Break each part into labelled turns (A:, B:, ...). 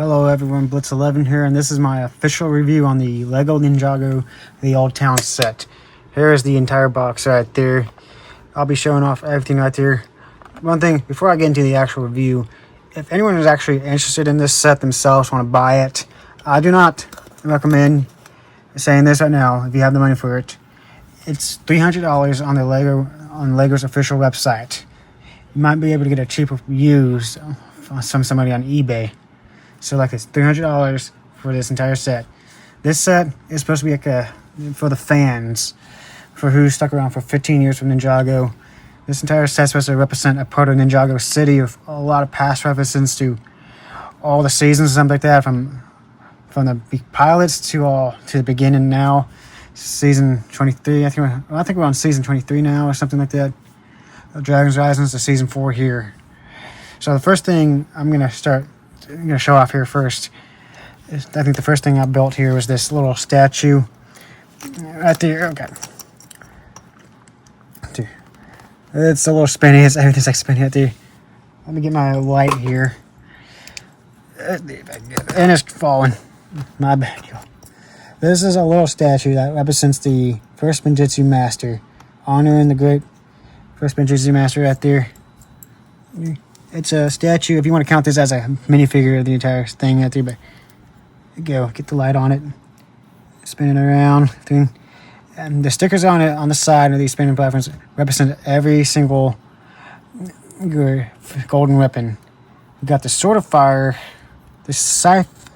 A: Hello everyone, Blitz11 here, and this is my official review on the Lego Ninjago The Old Town set. Here is the entire box right there. I'll be showing off everything right there. One thing, before I get into the actual review, if anyone is actually interested in this set themselves, want to buy it, I do not recommend saying this right now if you have the money for it. It's $300 on the Lego's official website. You might be able to get it cheaper used from somebody on eBay. So like it's $300 for this entire set. This set is supposed to be like for the fans, for who stuck around for 15 years from Ninjago. This entire set is supposed to represent a part of Ninjago City with a lot of past references to all the seasons and something like that, from the pilots to the beginning now. Season 23, I think we're on season 23 now or something like that. Dragon's Rising is the season 4 here. So the first thing I'm gonna show off here first. I think the first thing I built here was this little statue right there. Okay, it's a little spinny. Everything's like spinny right there. Let me get my light here, and it's falling. My bad, y'all. This is a little statue that represents the first ninjutsu master, honoring the great first ninjutsu master right there. It's a statue, if you want to count this as a minifigure of the entire thing right there, but go, get the light on it, spin it around, and the stickers on it on the side of these spinning platforms represent every single golden weapon. We got the sword of fire, the scythe,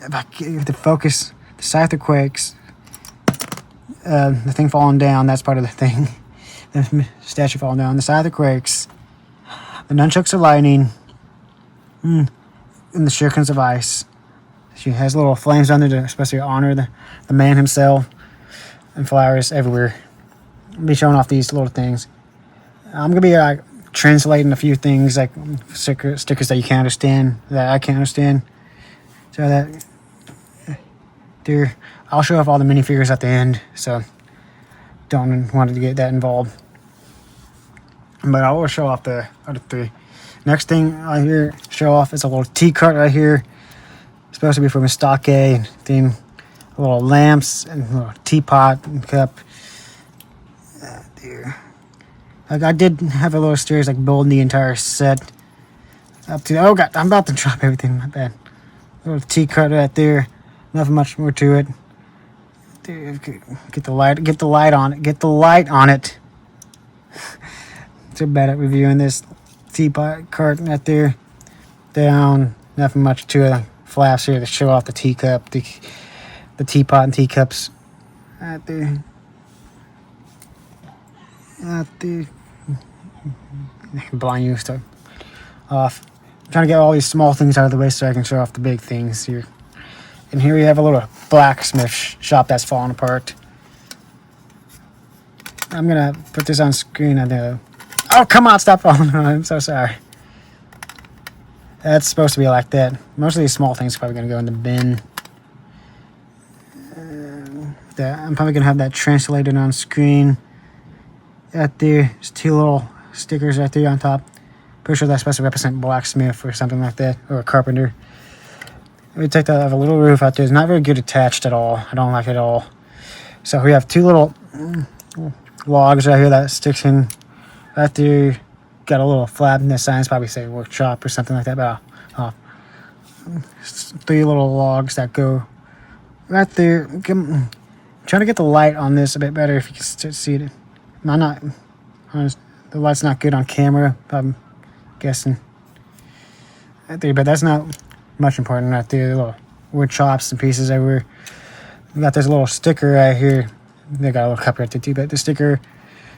A: the focus, the scythe of quakes, the thing falling down, that's part of the thing, the statue falling down, the scythe of quakes, the nunchucks of lightning, and the shurikens of ice. She has little flames under to especially honor the man himself, and flowers everywhere. I'll be showing off these little things. I'm going to be translating a few things, like stickers that you can't understand, that I can't understand. So that there, I'll show off all the minifigures at the end, so don't want to get that involved. But I will show off the other three. Next thing I here show off is a little tea cart right here. It's supposed to be from a stock and theme. Little lamps and a little teapot and cup. There. Like I did have a little series like building the entire set up to. Oh god, I'm about to drop everything. My bad. Little tea cart right there. Nothing much more to it. There, get the light on it. Get the light on it. Too bad at reviewing this teapot cart right there. Down, nothing much to it. Flaps here to show off the teacup, the teapot and teacups. Right there. Right there. Blind you stuff off. I'm trying to get all these small things out of the way so I can show off the big things here. And here we have a little blacksmith shop that's falling apart. I'm gonna put this on screen. I know. Oh, come on, stop falling. I'm so sorry. That's supposed to be like that. Most of these small things are probably going to go in the bin. I'm probably going to have that translated on screen. Right there. There's two little stickers right there on top. Pretty sure that's supposed to represent blacksmith or something like that. Or a carpenter. Let me take that. I have a little roof out there. It's not very good attached at all. I don't like it at all. So we have two little logs right here that sticks in. Right there, got a little flap in the signs, probably say workshop or something like that, but three little logs that go right there. I'm trying to get the light on this a bit better if you can see it. The light's not good on camera, I'm guessing. Right there, but that's not much important right there. Little wood chops and pieces everywhere. We got this little sticker right here. They got a little cup right there too, but the sticker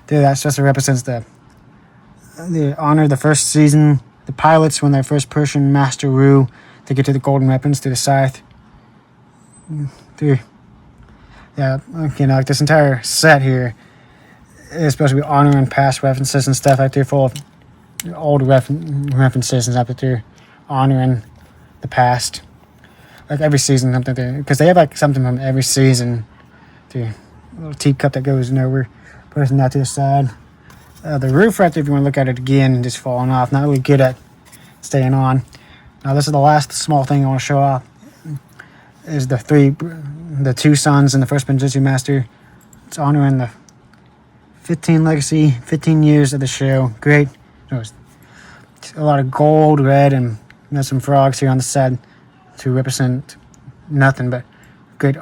A: there, that's just represents the honor of the first season, the pilots when they're first Persian Master Ru to get to the golden weapons through the scythe. Yeah, okay, now like this entire set here is supposed to be honoring past references and stuff like there, full of old references and stuff like there, honoring the past. Like every season, something there, because they have like something from every season. A little teacup that goes nowhere, pushing that to the side. The roof right there, if you want to look at it again, just falling off. Not really good at staying on. Now this is the last small thing I want to show off. Is the two sons and the first Ninjago Master. It's honoring the 15 years of the show. Great. There's a lot of gold, red, and there's some frogs here on the side to represent nothing but great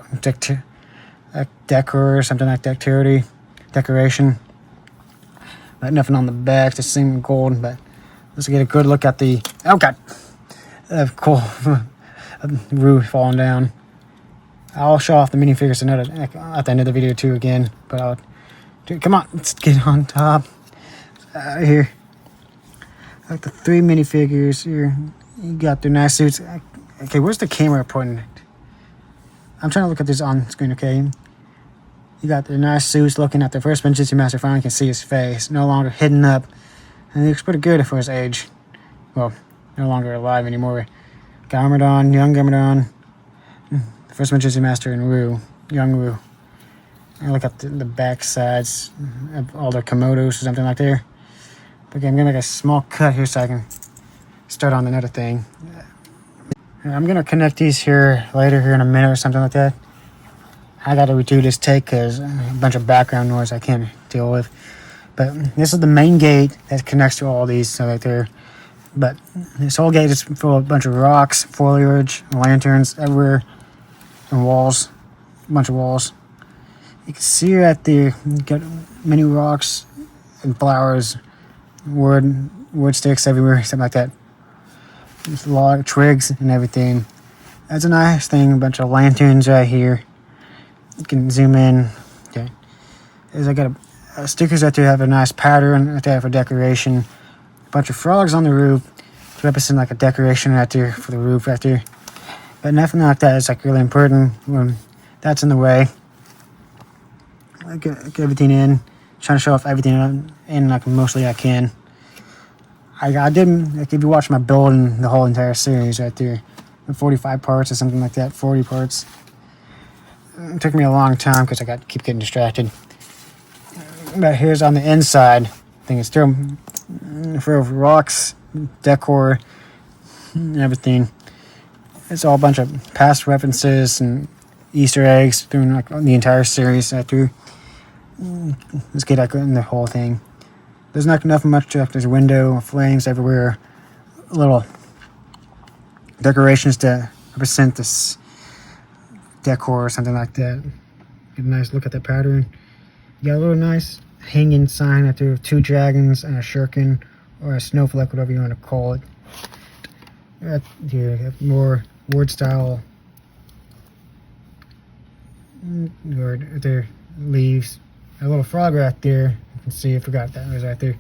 A: decor or something like decoration. But nothing on the back, just same gold. But let's get a good look at the cool roof falling down. I'll show off the minifigures at the end of the video too again. But come on, let's get on top. Here, like the 3 minifigures here. You got their nice suits. Okay, where's the camera pointing at? I'm trying to look at this on screen. Okay, you got their nice suits. Looking at the first Ninjago Master, finally can see his face, no longer hidden up, and he looks pretty good for his age. Well, no longer alive anymore. Got armored on, young armored on. The first Ninjago Master and young Rue. I look at the back sides of all their komodos or something like there. Okay, I'm gonna make a small cut here so I can start on another thing. I'm gonna connect these here later here in a minute or something like that. I gotta redo this take because a bunch of background noise I can't deal with. But this is the main gate that connects to all these so right there. But this whole gate is full of a bunch of rocks, foliage, lanterns everywhere, and walls, a bunch of walls. You can see right there, you got many rocks and flowers, wood sticks everywhere, something like that. There's a lot of twigs and everything. That's a nice thing, a bunch of lanterns right here. You can zoom in. Okay. I got stickers right there have a nice pattern right there for decoration. A bunch of frogs on the roof to represent like a decoration right there for the roof right there. But nothing like that is like really important when that's in the way. I get everything in, trying to show off everything in like mostly I can. I didn't, like if you watch my building the whole entire series right there, 45 parts or something like that, 40 parts. It took me a long time because I keep getting distracted. But here's on the inside, I think it's still full of rocks, decor, and everything. It's all a bunch of past references and Easter eggs through like the entire series through. Let's get in the whole thing. There's not nothing much to it. There's a window, flames everywhere, little decorations to represent this decor or something like that. Get a nice look at the pattern. You got a little nice hanging sign out there, 2 dragons and a shuriken or a snowflake, whatever you want to call it. Right here, you have more word style. Word there, leaves. A little frog right there. You can see, I forgot that was right there.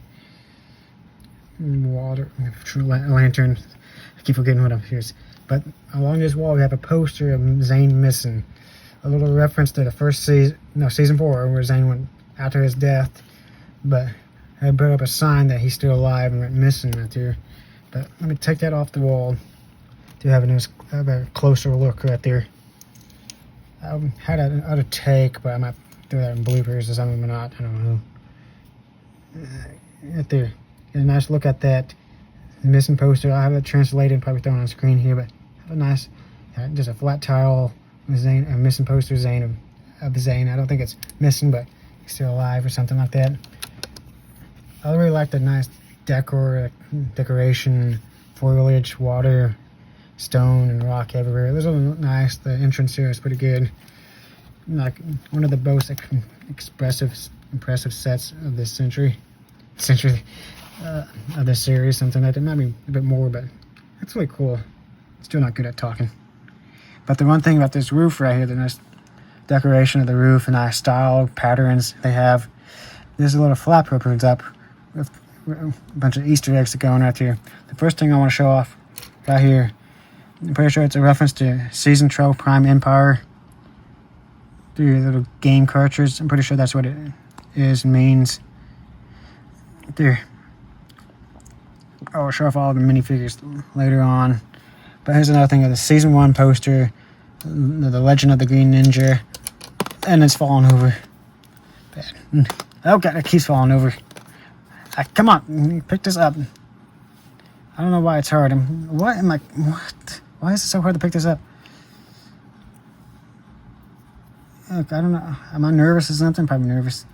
A: Water, lantern. I keep forgetting what I'm here. But along this wall, we have a poster of Zane missing. A little reference to the first season 4, where Zane went after his death. But I put up a sign that he's still alive and went missing right there. But let me take that off the wall to have a closer look right there. I had another take, but I might do that in bloopers or something or not. I don't know. Right there. Get a nice look at that missing poster. I have it translated, probably thrown on screen here, but have a nice, just a flat tile with Zane, a missing poster Zane of Zane. I don't think it's missing, but he's still alive or something like that. I really like the nice decoration, foliage, water, stone, and rock everywhere. Those are nice. The entrance here is pretty good. Like one of the most impressive sets of this century of this series, something like that. Might be a bit more, but it's really cool. Still not good at talking. But the one thing about this roof right here, the nice decoration of the roof and nice style patterns they have. There's a little flap opens up with a bunch of Easter eggs that go on right here. The first thing I want to show off right here, I'm pretty sure it's a reference to Season 12 Prime Empire. Through little game cartridges. I'm pretty sure that's what it is and means. There. I'll show off all the minifigures later on. But here's another thing of the Season 1 poster. The Legend of the Green Ninja. And it's falling over. Bad. Oh god, it keeps falling over. Come on, pick this up. I don't know why it's hard. What am I? What? Why is it so hard to pick this up? Look, I don't know. Am I nervous or something? Probably nervous.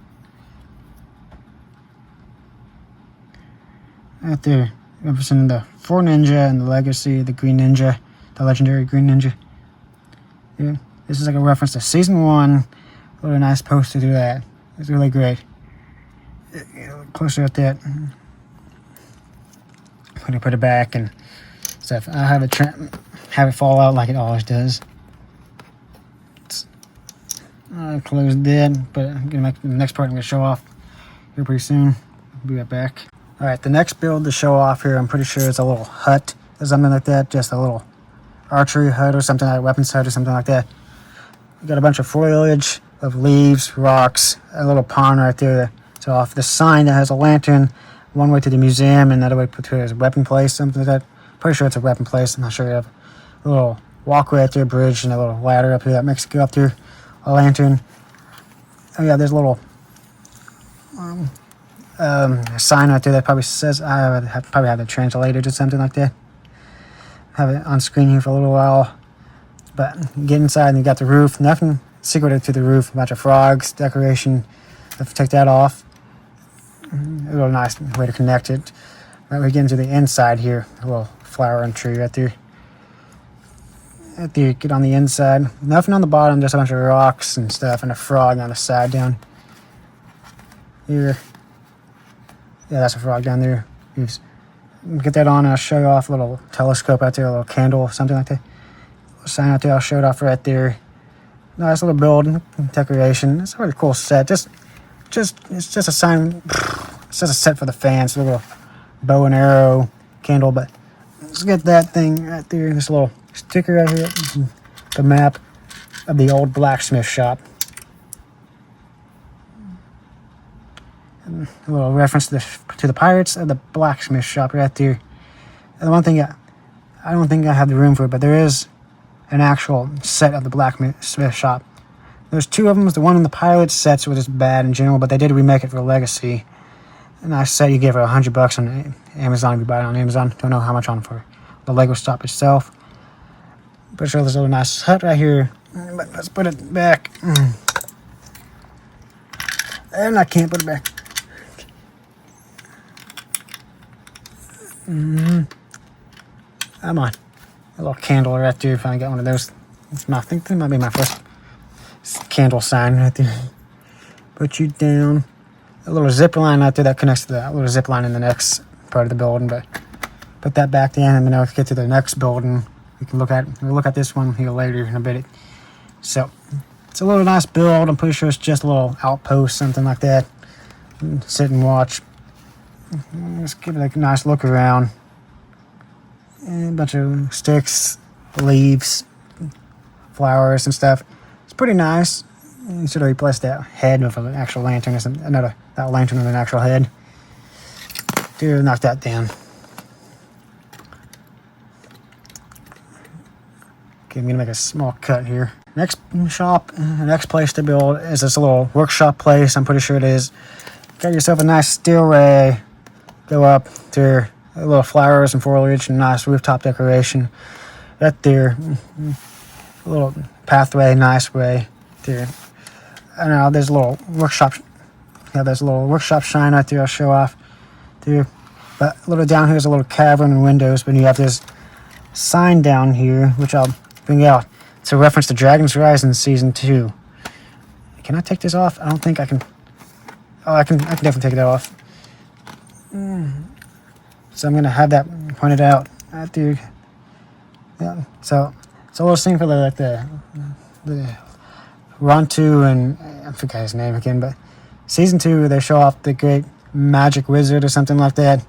A: Right there, representing the 4 Ninja and the Legacy, the Green Ninja, the legendary Green Ninja. Yeah, this is like a reference to Season 1. What a nice poster to that. It's really great. Look closer at that. Put it back and stuff. I have it fall out like it always does. It's closed dead, but I'm gonna make the next part. I'm gonna show off here pretty soon. I'll be right back. All right, the next build to show off here, I'm pretty sure it's a little hut or something like that. Just a little archery hut or something, like weapons hut or something like that. We got a bunch of foliage of leaves, rocks, a little pond right there. So off the sign that has a lantern, one way to the museum and another way to a weapon place, something like that. Pretty sure it's a weapon place. I'm not sure. You have a little walkway up there, bridge, and a little ladder up here that makes it go up there. A lantern. Oh yeah, there's a little sign right there that probably says, probably have it translated or something like that. Have it on screen here for a little while. But get inside and you got the roof. Nothing secretive to the roof. A bunch of frogs, decoration. Let's take that off. A little nice way to connect it. Right, we get into the inside here. A little flower and tree right there. Right there, get on the inside. Nothing on the bottom, just a bunch of rocks and stuff, and a frog on the side down here. Yeah, that's a frog down there. Get that on and I'll show you off a little telescope out there, a little candle, something like that. Sign out there, I'll show it off right there. Nice little build, decoration. It's a really cool set. It's just a sign. It's just a set for the fans. A little bow and arrow candle, but let's get that thing right there. This little sticker right here, the map of the old blacksmith shop. And a little reference to the pirates of the blacksmith shop right there. And the one thing I don't think I have the room for it, but there is an actual set of the blacksmith shop. There's 2 of them. The one in the Pirates sets was just bad in general, but they did remake it for Legacy. And I said you give it $100 on Amazon if you buy it on Amazon. Don't know how much on for the Lego shop itself. Pretty sure there's a little nice hut right here. But let's put it back. And I can't put it back. Come on. A little candle right there. If I get one of those. I think that might be my first candle sign right there. Put you down. A little zip line out there that connects to that little zip line in the next part of the building. But put that back in, and then I'll get to the next building. We'll look at this one here later in a bit. So it's a little nice build. I'm pretty sure it's just a little outpost, something like that. Sit and watch. Let's give it a nice look around. And a bunch of sticks, leaves, flowers and stuff. It's pretty nice. You should have replaced that head with an actual lantern or something. That lantern with an actual head. Dude, knock that down. Okay, I'm gonna make a small cut here. Next place to build is this little workshop place. I'm pretty sure it is. Got yourself a nice stairway. Go up there. A little flowers and foliage and nice rooftop decoration. Right there. A little pathway, nice way there. I don't know, there's a little workshop. Yeah, there's a little workshop shine right there. I'll show off there. But a little down here is a little cavern and windows. But you have this sign down here, which I'll bring out. It's a reference to Dragon's Rising Season 2. Can I take this off? I don't think I can. Oh, I can definitely take that off. So I'm gonna have that pointed out right there. Yeah. So it's a little scene for the Rontu and I forgot his name again, but Season 2 they show off the great magic wizard or something like that.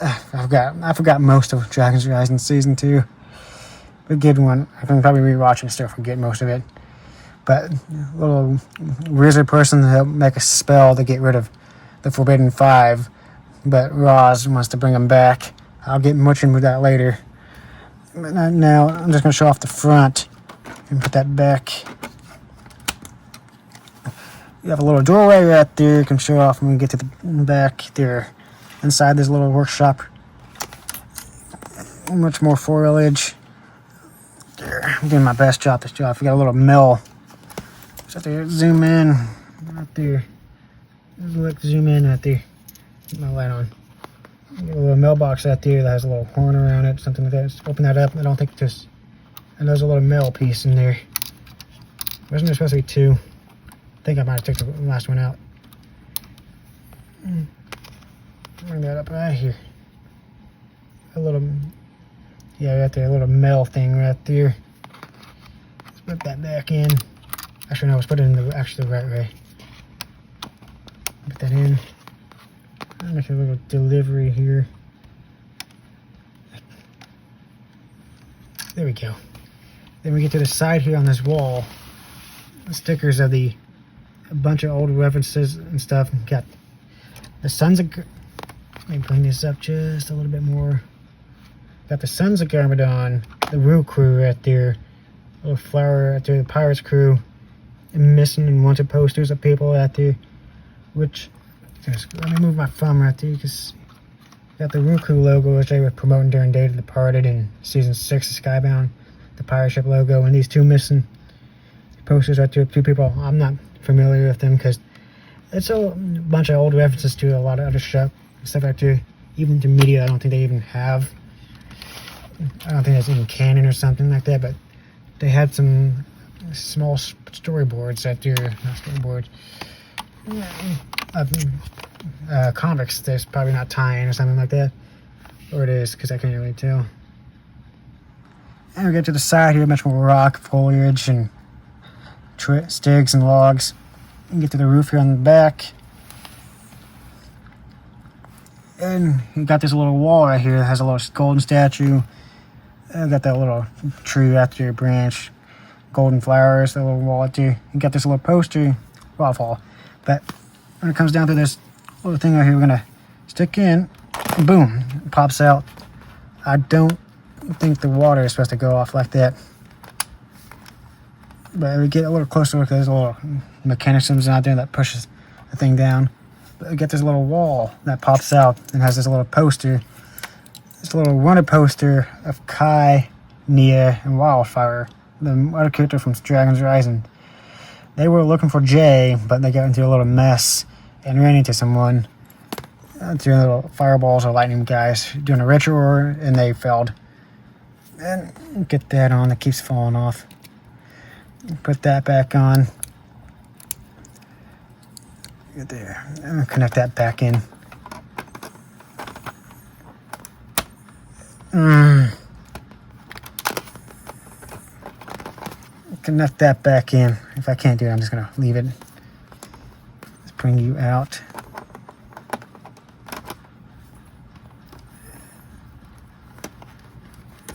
A: I forgot most of Dragon's Rising Season 2. A good one. I can probably rewatch and still forget most of it. But a little wizard person to help make a spell to get rid of the Forbidden Five. But Roz wants to bring them back. I'll get much into that later. But now I'm just going to show off the front and put that back. You have a little doorway right there. You can show off when we get to the back there. Inside this little workshop. Much more foliage. There, I'm doing my best job this job. We got a little mill. So there, zoom in right there. Look, zoom in right there. Get my light on. Get a little mailbox out there that has a little horn around it, something like that. Just open that up. I don't think it just. And there's a little mail piece in there. Wasn't there supposed to be two? I think I might have took the last one out. Bring that up right here. A little, yeah, right there, a little mail thing right there. Let's put that back in. Actually, no, let's put it in the actually the right way. Put that in. I'll make a little delivery here. There we go. Then we get to the side here on this wall. The stickers of a bunch of old references and stuff. Got the Sons of. Let me bring this up just a little bit more. Got the Sons of Garmadon, the Rue crew right there. Little flower right there, the Pirates crew. And missing and wanted posters of people out there. Which, let me move my thumb right there because got the Rue crew logo, which they were promoting during Day of the Departed in season 6 of Skybound. The pirate ship logo, and these two missing posters right there. Two people, I'm not familiar with them because it's a bunch of old references to a lot of other stuff like that. Even to media, I don't think they even have. I don't think that's even canon or something like that, but they had some small storyboards out there, not storyboards, comics that's probably not tying or something like that. Or it is, because I can't really tell. And we get to the side here, much more rock, foliage, and sticks and logs. And get to the roof here on the back. And you got this little wall right here that has a little golden statue. And got that little tree after your branch. Golden flowers, that little wall out there. You got this little poster, waterfall. But when it comes down to this little thing right here, we're going to stick in. And boom, it pops out. I don't think the water is supposed to go off like that. But we get a little closer look, there's a little mechanisms out there that pushes the thing down. But we get this little wall that pops out and has this little poster. This little runner poster of Kai, Nia, and Wildfire, the other character from Dragon's Rising. They were looking for Jay, but they got into a little mess and ran into someone. Two little fireballs or lightning guys doing a ritual, and they failed. And get that on, it keeps falling off. Put that back on. Get there. And connect that back in. Connect that back in. If I can't do it, I'm just going to leave it. Let's bring you out.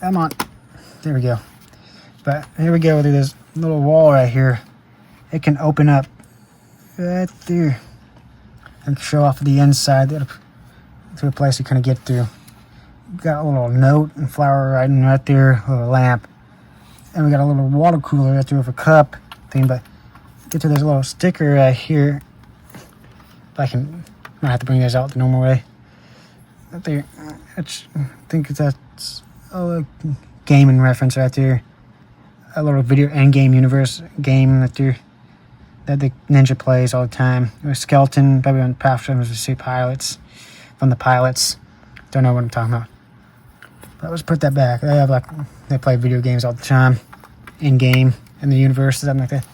A: Come on. There we go. But here we go. There's this little wall right here. It can open up right there and show off the inside to a place you kind of get through. Got a little note and flower writing right there, a little lamp. And we got a little water cooler right there with a cup thing. But get to this little sticker right here. I might have to bring this out the normal way. Right there. I think that's a gaming reference right there. A little video endgame universe game right there that the ninja plays all the time. A skeleton, probably on platforms to see pilots from the pilots. Don't know what I'm talking about. But let's put that back. They play video games all the time, in game, in the universe, something like that.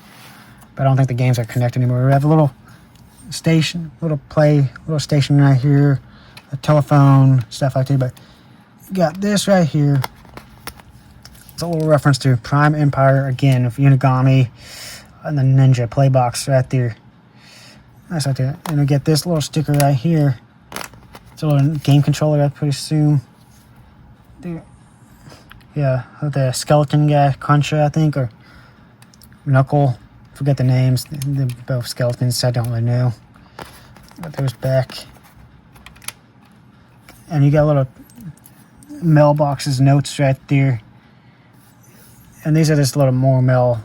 A: But I don't think the games are connected anymore. We have a little station, little station right here, a telephone, stuff like that. But you got this right here. It's a little reference to Prime Empire again with Unigami and the Ninja Playbox right there. That's right there. And we get this little sticker right here. It's a little game controller, I pretty assume. There. Yeah, the skeleton guy, Contra, I think, or Knuckle. Forget the names. They're both skeletons, so I don't really know. But there's back. And you got little mailboxes, notes right there. And these are just little more mail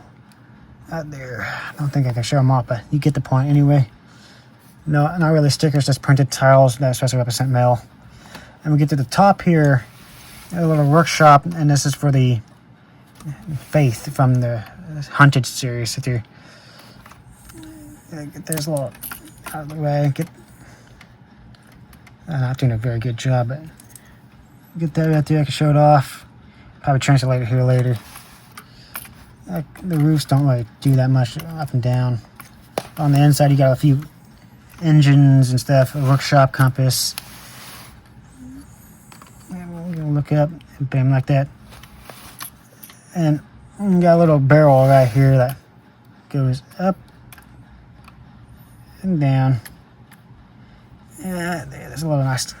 A: out there. I don't think I can show them off, but you get the point anyway. No, not really stickers, just printed tiles that are supposed to represent mail. And we get to the top here. A little workshop, and this is for the Faith from the Hunted series. If you get this little out of the way, I'm not doing a very good job, but get that right there. I can show it off. Probably translate it here later. The roofs don't really do that much up and down. On the inside, you got a few engines and stuff, a workshop compass. And we'll look up and bam, like that. And we got a little barrel right here that goes up and down. Yeah, there's a little nice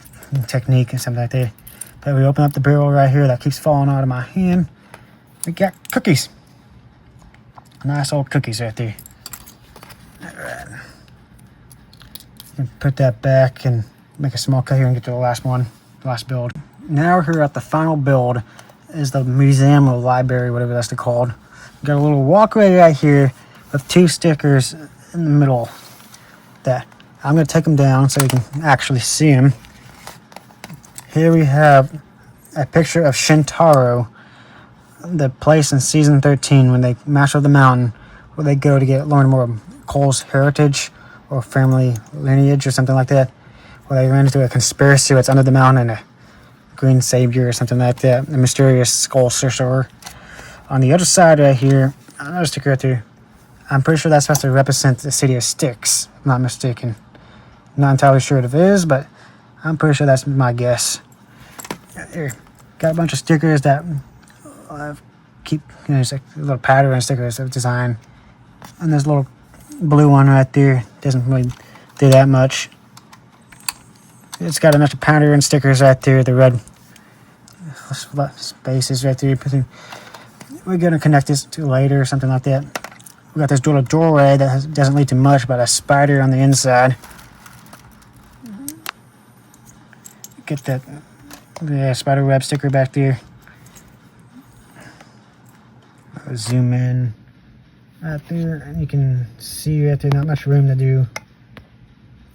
A: technique and something like that. But we open up the barrel right here that keeps falling out of my hand. We got cookies. Nice old cookies right there. Alright. Put that back and make a small cut here and get to the last one, the last build. Now we're here at the final build. Is the museum or library, whatever that's called. We got a little walkway right here with 2 stickers in the middle. That I'm going to take them down so you can actually see them. Here we have a picture of Shintaro, the place in season 13 when they master the mountain, where they go to learn more of Cole's heritage or family lineage or something like that, where they ran into a conspiracy that's under the mountain and a green savior or something like that, a mysterious skull sorcerer. On the other side right here, another sticker right there. I'm pretty sure that's supposed to represent the city of Styx, if I'm not mistaken. Not entirely sure what it is, but I'm pretty sure that's my guess. Here, got a bunch of stickers that keep, there's like a little pattern stickers of design. And there's a little blue one right there. Doesn't really do that much. It's got a bunch of pattern stickers right there. The red spaces right there. We're going to connect this to later or something like that. We got this little doorway that doesn't lead to much, but a spider on the inside. Get that spider web sticker back there. I'll zoom in right there, and you can see right there, not much room to do.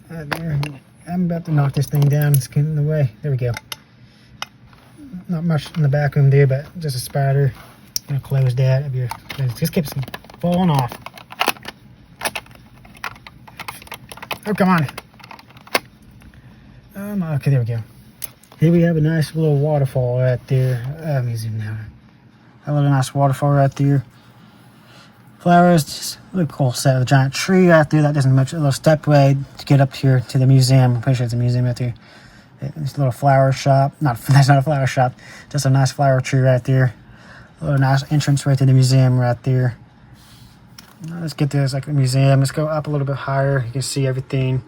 A: Right there. I'm about to knock this thing down. It's getting in the way. There we go. Not much in the back room there, but just a spider. I'm gonna close that. It just keeps falling off. Oh, come on. Okay, there we go. Here we have a nice little waterfall right there. Let me zoom now. A little nice waterfall right there. Flowers, just a really cool set of a giant tree right there. That doesn't much. A little stepway to get up here to the museum. I'm pretty sure it's a museum right there. This little flower shop. That's not a flower shop. Just a nice flower tree right there. A little nice entrance right to the museum right there. Now let's get this like a museum. Let's go up a little bit higher. You can see everything.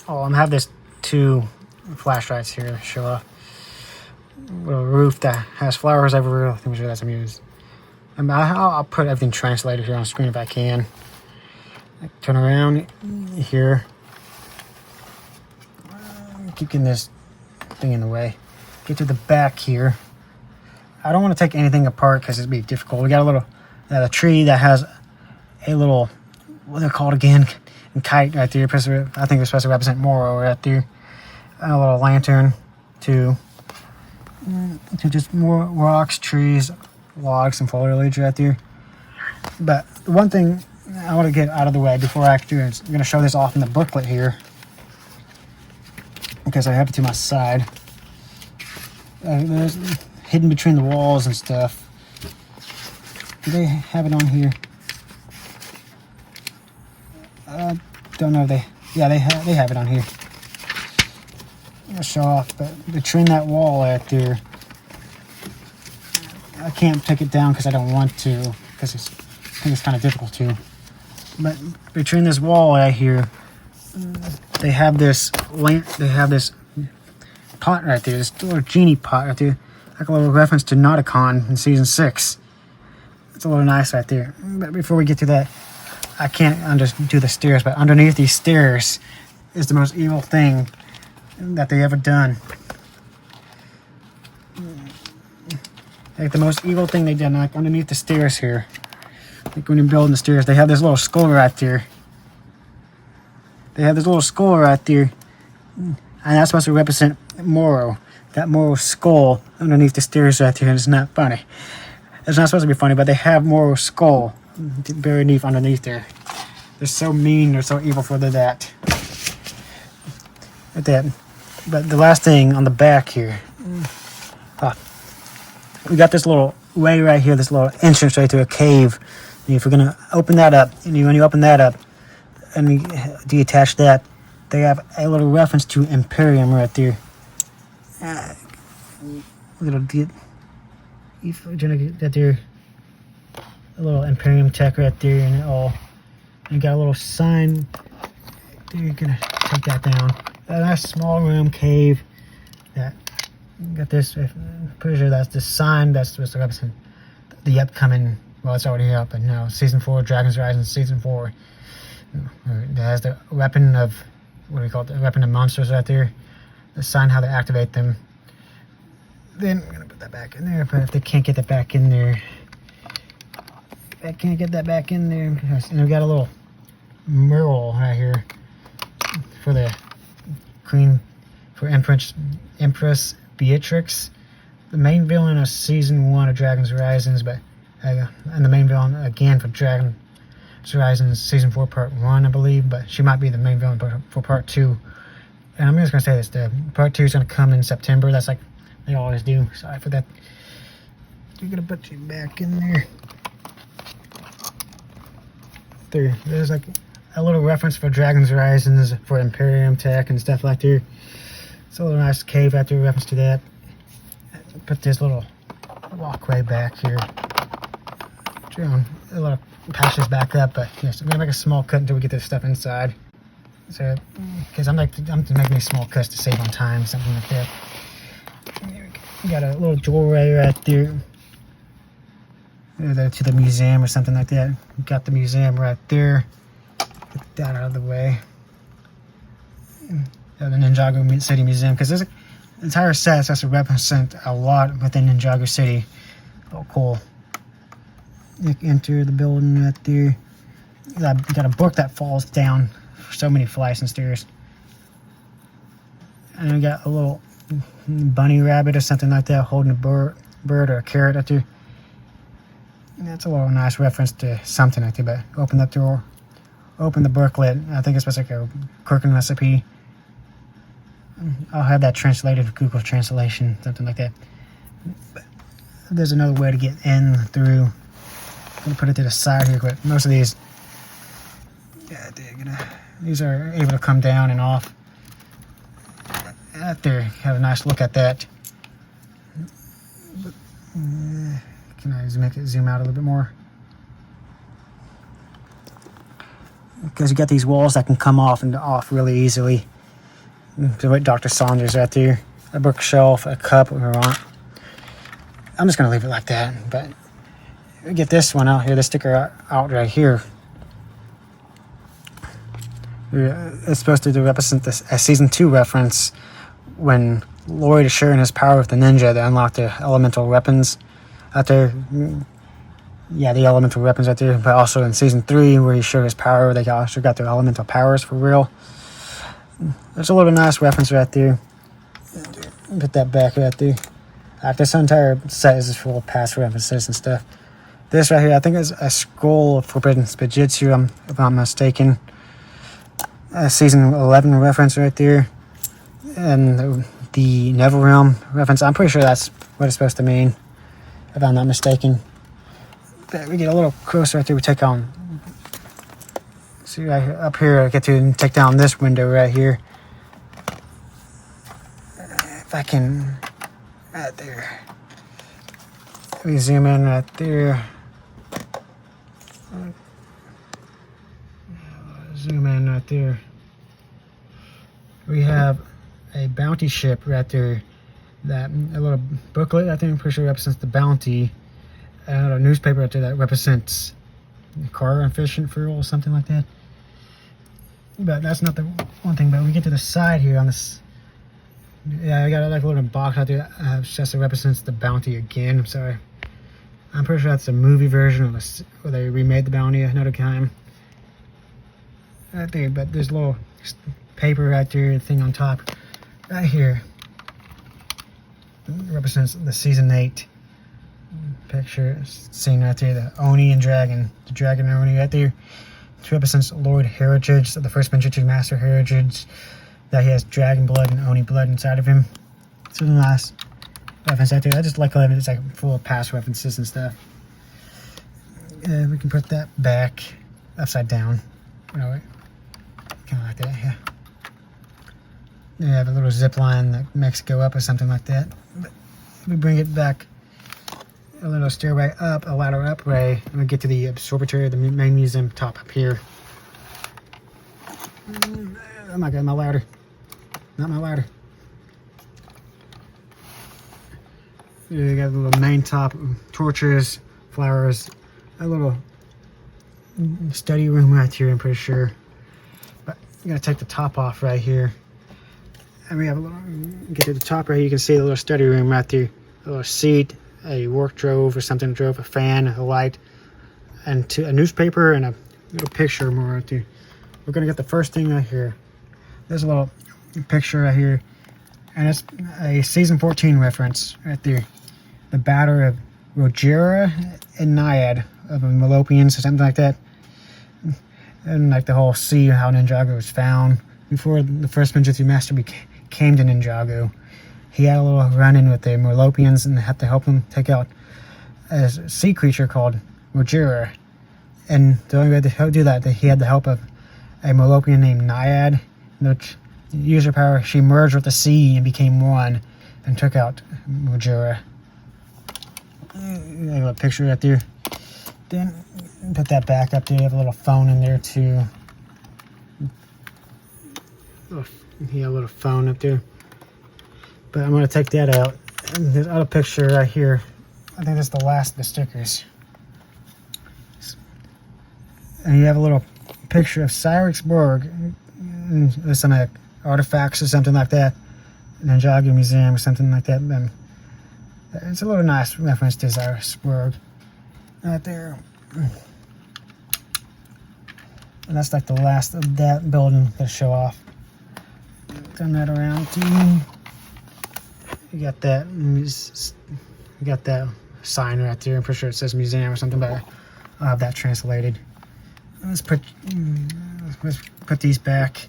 A: Oh, I'm gonna have this 2 flashlights here to show off. Little roof that has flowers everywhere. I think I'm sure that's amused. I'll put everything translated here on screen if I can. Turn around here. Keep getting this thing in the way. Get to the back here. I don't want to take anything apart because it'd be difficult. We got a little a tree that has a little, what they're called again, a kite right there. I think it's supposed to represent Moro right there. A little lantern to just more rocks, trees, logs, and foliage right there. But the one thing I want to get out of the way before I do is I'm going to show this off in the booklet here because I have it to my side. There's hidden between the walls and stuff. Do they have it on here? Don't know if they have it on here. I'll show off, but between that wall right there, I can't take it down because I don't want to, because I think it's kind of difficult to. But between this wall right here, they have this pot right there, this little genie pot right there, like a little reference to Nauticon in season 6. It's a little nice right there. But before we get to that, I can't do the stairs, but underneath these stairs is the most evil thing that they ever done. Like the most evil thing they did, like underneath the stairs here. Like when you're building the stairs, they have this little skull right there. They have this little skull right there. And that's supposed to represent Moro. That Moro skull underneath the stairs right there, and it's not funny. It's not supposed to be funny, but they have Moro skull buried underneath there. They're so mean, they're so evil for that. Like that. But the last thing on the back here, we got this little way right here, this little entrance right to a cave. And if we're gonna open that up, and when you open that up and you detach that, they have a little reference to Imperium right there. Little if we're gonna get that there, a little Imperium tech right there, and all. And you got a little sign there. You're gonna take that down. A nice small room cave. That got this. I'm pretty sure that's the sign that's supposed to represent the upcoming. Well, it's already up, but no, season 4, Dragon's Rising, season 4. It has the weapon of, what do we call it? The weapon of monsters right there. The sign how to activate them. Then I'm gonna put that back in there. But if they can't get that back in there, I can't get that back in there. And we got a little mural right here for the Queen, for Empress Beatrix, the main villain of season 1 of Dragon's Rising, but and the main villain again for Dragon's Rising season 4 part 1, I believe. But she might be the main villain for part 2. And I'm just gonna say this: the part 2 is gonna come in September. That's like they always do. Sorry for that. We're gonna put you back in there. There's like a little reference for Dragon's Rising for Imperium tech and stuff like that. It's a little nice cave out there, reference to that. Put this little walkway back here. A little patches back up, but yes, I'm gonna make a small cut until we get this stuff inside. So, because I'm making these small cuts to save on time, something like that. We got a little doorway right there. To the museum or something like that. We got the museum right there. Get that out of the way. The Ninjago City Museum, because there's an entire set that's to represent a lot within Ninjago City. Oh, cool. You enter the building right there. You got a book that falls down so many flights and stairs. And we got a little bunny rabbit or something like that holding a bird or a carrot right there. That's a little nice reference to something like that. But open that door, open the booklet. I think it's supposed to be like a cooking recipe. I'll have that translated with Google Translation, something like that. But there's another way to get in through. I'm gonna put it to the side here, but most of these, these are able to come down and off. Out there, have a nice look at that. Can I make it zoom out a little bit more? Because you got these walls that can come off and off really easily. With Dr. Saunders right there. A bookshelf, a cup, whatever I want. I'm just gonna leave it like that. But we get this one out here, the sticker out right here. It's supposed to represent this a season 2 reference when Lloyd is sharing his power with the ninja to unlock the elemental weapons out there. Yeah, the elemental weapons out there. But also in season 3 where he showed his power, they also got their elemental powers for real. There's a little nice reference right there. Put that back right there. This entire set is full of past references and stuff. This right here, I think is a scroll of Forbidden Spijitzu, if I'm not mistaken. Season 11 reference right there. And the Neville Realm reference, I'm pretty sure that's what it's supposed to mean, if I'm not mistaken. But we get a little closer right there, we take on. See right here, up here, I get to take down this window right here. If I can, right there. We zoom in right there. Zoom in right there. We have a bounty ship right there. That a little booklet, I think, I'm pretty sure represents the bounty. And a newspaper right there that represents car efficient fuel or something like that. But that's not the one thing. But we get to the side here on this. Yeah, I got like a little box out there that just represents the bounty again. I'm sorry. I'm pretty sure that's a movie version of this, where they remade the bounty another time. Right there, but there's a little paper right there, thing on top. Right here. represents the season 8 picture scene right there. The Oni and Dragon, the Dragon and Oni right there. It represents Lord Heritage, so the first Ninjago Master Heritage. That he has dragon blood and Oni blood inside of him. It's really nice reference right there. I just like how it's like full of past references and stuff. We can put that back upside down. Kind of like that, yeah. You have a little zip line that makes it go up or something like that. But we bring it back a little stairway up, a ladder up way, and we get to the observatory, the main museum top up here. Oh my god, my ladder. Not my ladder. You got a little main top, torches, flowers, a little study room right here, I'm pretty sure. But you gotta take the top off right here. And we have a little, get to the top right here, you can see the little study room right there. A little seat, a work drove or something drove, a fan, a light, and a newspaper and a little picture more right there. We're gonna get the first thing right here. There's a little picture right here, and it's a season 14 reference right there. The battle of Rogera and Naiad of the Melopians or something like that. And like the whole sea, how Ninjago was found. Before the first Ninjago Master came to Ninjago, he had a little run-in with the Melopians and had to help them take out a sea creature called Rogera. And the only way to do that, he had the help of a Melopian named Naiad, which used her power, she merged with the sea and became one and took out Rogera. I have a picture right there. Then put that back up there. You have a little phone in there too. Yeah, a little phone up there. But I'm going to take that out. And there's other picture right here. I think that's the last of the stickers. And you have a little picture of Cyrixburg. There's some artifacts or something like that. Ninjago Museum or something like that. And it's a little nice reference to Cyrixburg right there. And that's like the last of that building to show off. Turn that around to you. You got that sign right there. I'm pretty sure it says museum or something, but I'll have that translated. Let's put these back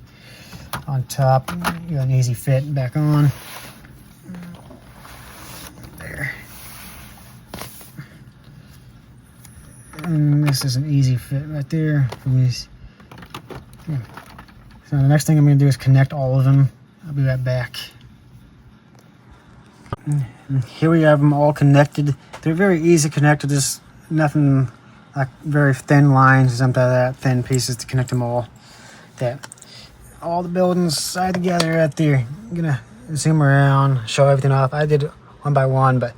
A: on top. You got an easy fit back on. There. And this is an easy fit right there for these. So the next thing I'm going to do is connect all of them. I'll be right back. And here we have them all connected. They're very easy connected. There's nothing like very thin lines or something like that, thin pieces to connect them all. That all the buildings side together right there. I'm gonna zoom around, show everything off. I did it one by one, but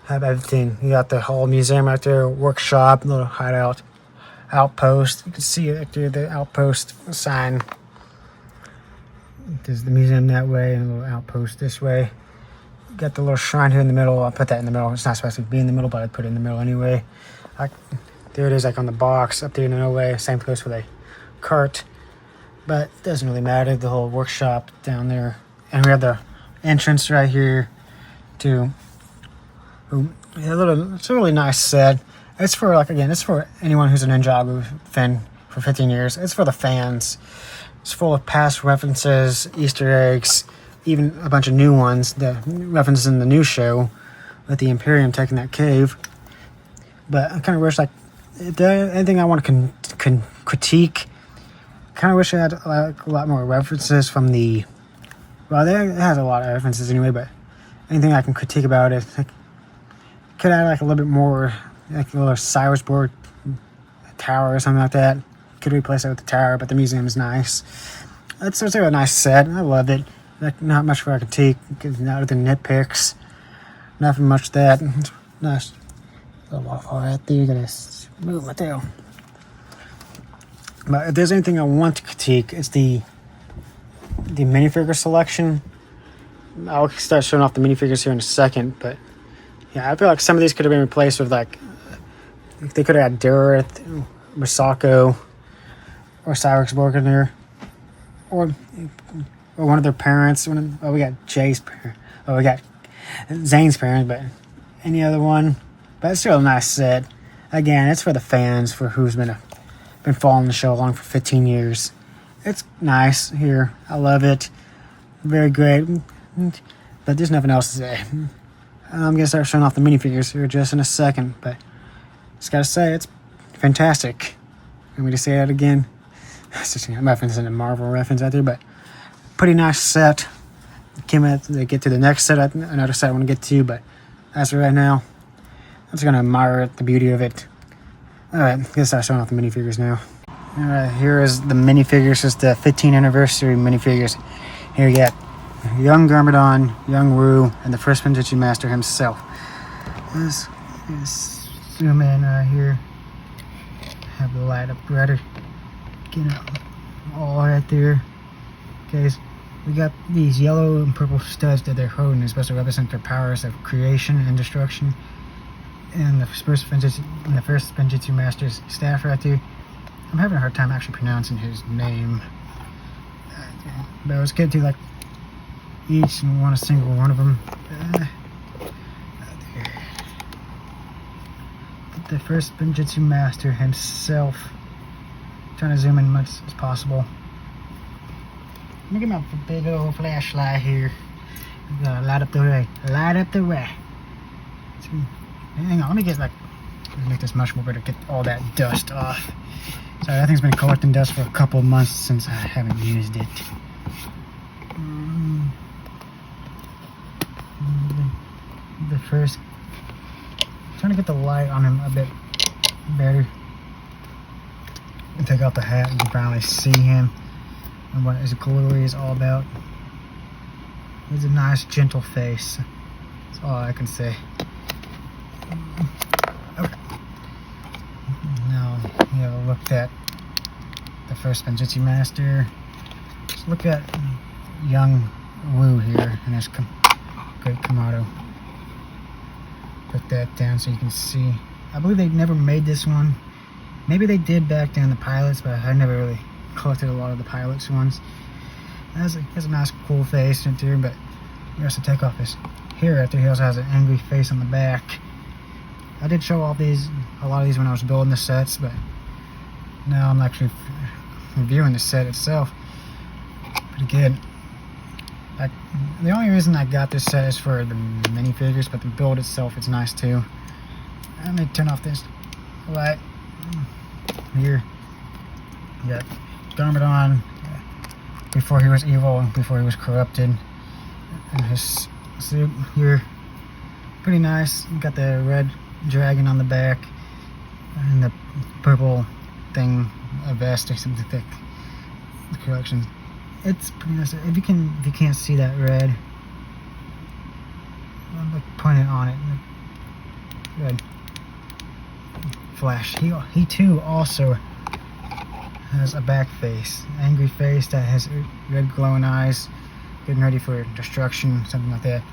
A: have everything. You got the whole museum right there, workshop, little hideout, outpost. You can see it right there, the outpost sign. There's the museum that way and a little outpost this way. Got the little shrine here in the middle. I'll put that in the middle. It's not supposed to be in the middle, but I put it in the middle anyway. There it is, like on the box up there in the way. Same place with a cart, but it doesn't really matter. The whole workshop down there, and we have the entrance right here to it's a really nice set. It's for, like, again, it's for anyone who's a Ninjago fan for 15 years. It's for the fans. It's full of past references, Easter eggs, even a bunch of new ones, the references in the new show with the Imperium taking that cave. But I kind of wish, like, anything I want to critique, kind of wish I had like a lot more references from the, well, it has a lot of references anyway, but anything I can critique about it, like, could add like a little bit more, like a little Cyrixburg tower or something like that. Could replace it with the tower, but the museum is nice. It's a nice set. I love it. Like, not much for a critique, other than nitpicks. Nothing much that. It's nice. A little waterfall right there. You gotta move my tail. But if there's anything I want to critique, it's the minifigure selection. I'll start showing off the minifigures here in a second, but yeah, I feel like some of these could have been replaced with, like, they could have had Dareth, Misako, or Cyrixburg in there, or one of their parents. We got Jay's parent. Oh, we got Zane's parents, but any other one. But it's still a nice set. Again, it's for the fans, for who's been following the show along for 15 years. It's nice here. I love it. Very great. But there's nothing else to say. I'm gonna start showing off the minifigures here just in a second, but just gotta say it's fantastic. Want me to say that again? I'm referencing a Marvel reference out there, but pretty nice set. They get to the next set, another set I want to get to, but as of right now, I'm just gonna admire the beauty of it. Alright, let's start showing off the minifigures now. Alright, here is the minifigures, just the 15th anniversary minifigures. Here you got young Garmadon, young Rue, and the first Ninjago Master himself. Let's zoom in here. Have the light up brighter. Get it all right there. Okay, so we got these yellow and purple studs that they're holding. They're supposed to represent their powers of creation and destruction. And the first Ninjago Master's staff right there. I'm having a hard time actually pronouncing his name. But it was good to like each and want a single one of them. The first Ninjago Master himself. Trying to zoom in as much as possible. Let me get my big old flashlight here. I'm gonna light up the way. Light up the way. Hang on, let me get make this much more better. Get all that dust off. Sorry, that thing's been collecting dust for a couple of months since I haven't used it. The first, trying to get the light on him a bit better. And take off the hat and you can finally see him and what his glory is all about. He's a nice, gentle face. That's all I can say. Okay. Now, look at the first Ninjago Master. Just look at young Wu here and his great Kamado. Put that down so you can see. I believe they never made this one. Maybe they did back down the pilots, but I never really collected a lot of the pilots ones. He has a nice cool face right there, but he has to take off his hair after. He also has an angry face on the back. I did show a lot of these when I was building the sets, but now I'm actually reviewing the set itself. Pretty good. The only reason I got this set is for the minifigures, but the build itself is nice too. Let me turn off this light. Here, you got Garmadon before he was evil, before he was corrupted. And his suit here, pretty nice. You got the red dragon on the back, and the purple thing, a vest or something thick. The collection, it's pretty nice. If you can't see that red, I'm pointing on it. Good. Flash. He too also has a back face, angry face that has red glowing eyes, getting ready for destruction, something like that.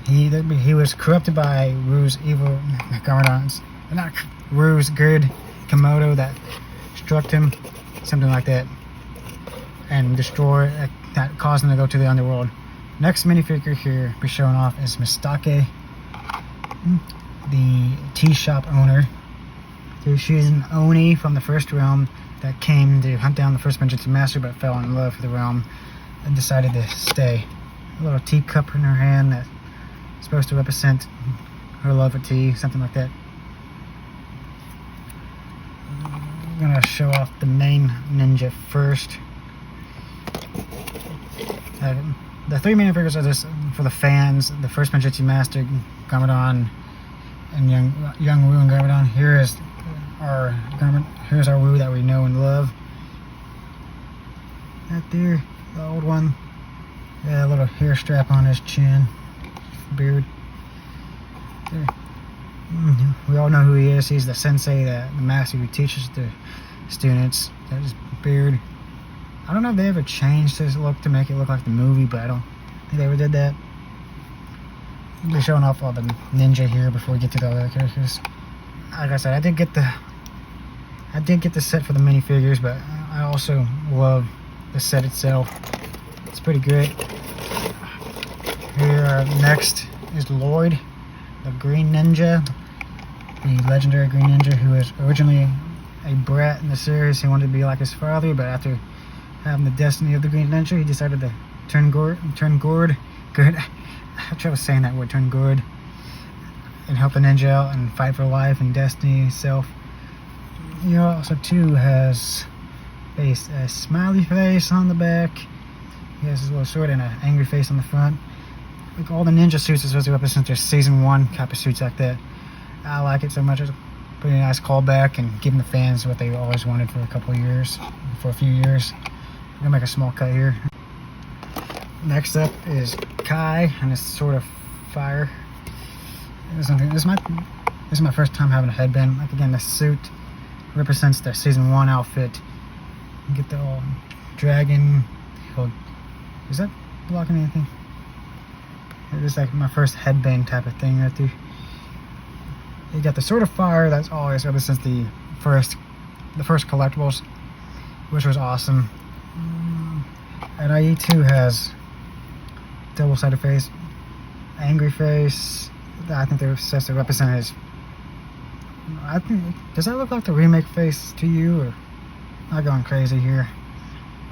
A: He was corrupted by Rue's evil Garmadon's, not Rue's good Komodo that struck him, something like that, and destroy that caused him to go to the underworld. Next minifigure here we're showing off is Mistake, the tea shop owner. So she's an Oni from the first realm that came to hunt down the first Ninjago Master, but fell in love with the realm and decided to stay. A little teacup in her hand that's supposed to represent her love of tea, something like that. I'm gonna show off the main ninja first. The three minifigures are just for the fans. The first Ninjago Master, Garmadon, and young Wu and Garmadon. Here's our Wu that we know and love. Right there, the old one. Yeah, a little hair strap on his chin, beard. There. We all know who he is. He's the sensei, the master who teaches the students. That his beard. I don't know if they ever changed his look to make it look like the movie, but I don't think they ever did that. We'll be showing off all the ninja here before we get to the other characters. Like I said, I did get the set for the minifigures, but I also love the set itself. It's pretty great. Here next is Lloyd, the Green Ninja, the legendary Green Ninja, who was originally a brat in the series. He wanted to be like his father, but after having the destiny of the Green Ninja, he decided to turn good. I try saying that word, turn good, and help the ninja out and fight for life and destiny itself. He also too has a smiley face on the back. He has his little sword and an angry face on the front. Like all the ninja suits are supposed to represent their season 1 type of suits like that. I like it so much. It's a pretty nice callback and giving the fans what they always wanted for a few years. I'm gonna make a small cut here. Next up is Kai and his sword of fire. This is my first time having a headband. Like again, the suit represents their season 1 outfit. You get the old dragon. Is that blocking anything? It's like my first headband type of thing right there. You got the sword of fire. That's always represents the first collectibles, which was awesome. And IE2 has double-sided face, angry face. I think they're supposed to represent his. Does that look like the remake face to you, or am I going crazy here?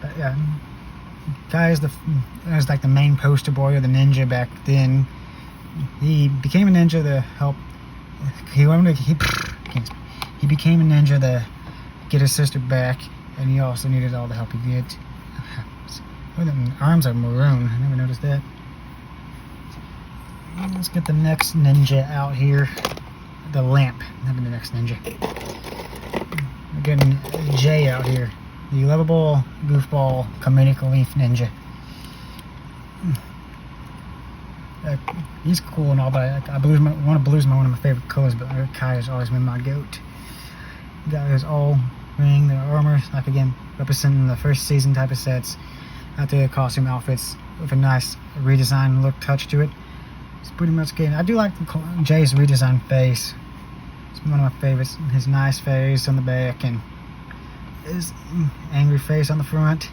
A: But yeah, Kai is like the main poster boy of the ninja back then. He became a ninja to help. He became a ninja to get his sister back, and he also needed all the help he could get. Oh, the arms are maroon. I never noticed that. Let's get the next ninja out here. The lamp. That'll be the next ninja. We're getting Jay out here. The lovable, goofball, comedic relief ninja. He's cool and all, but blue's one of my favorite colors, but Kai has always been my goat. Got his all ring, the armor, like again, representing the first season type of sets. Out there, costume outfits with a nice redesign look touch to it. It's pretty much good. I do like Jay's redesigned face. It's one of my favorites. His nice face on the back and his angry face on the front.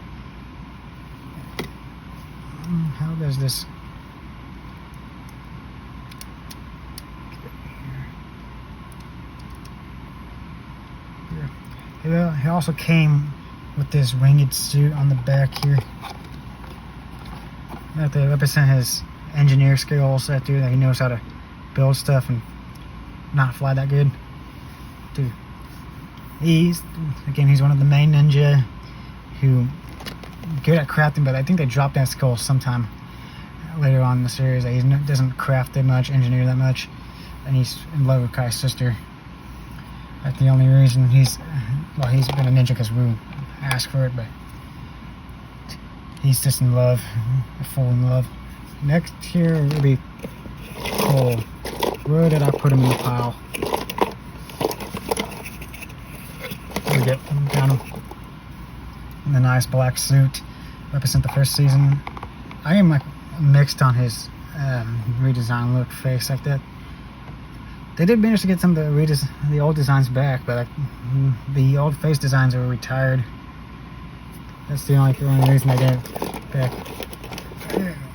A: How does this? He also came with this winged suit on the back here. That to represent his engineer skills right there, that he knows how to build stuff and not fly that good. Dude, he's one of the main ninja who good at crafting, but I think they dropped that skill sometime later on in the series. He doesn't craft that much, engineer that much, and he's in love with Kai's sister. That's the only reason he's been a ninja, because we asked for it, but he's just in love, full in love. Next here will be Cole. Where did I put him in the pile? There we go, found him. In the nice black suit, represent the first season. I am like mixed on his redesign look, face like that. They did manage to get some of the old designs back, but the old face designs are retired. That's the only reason they did it back.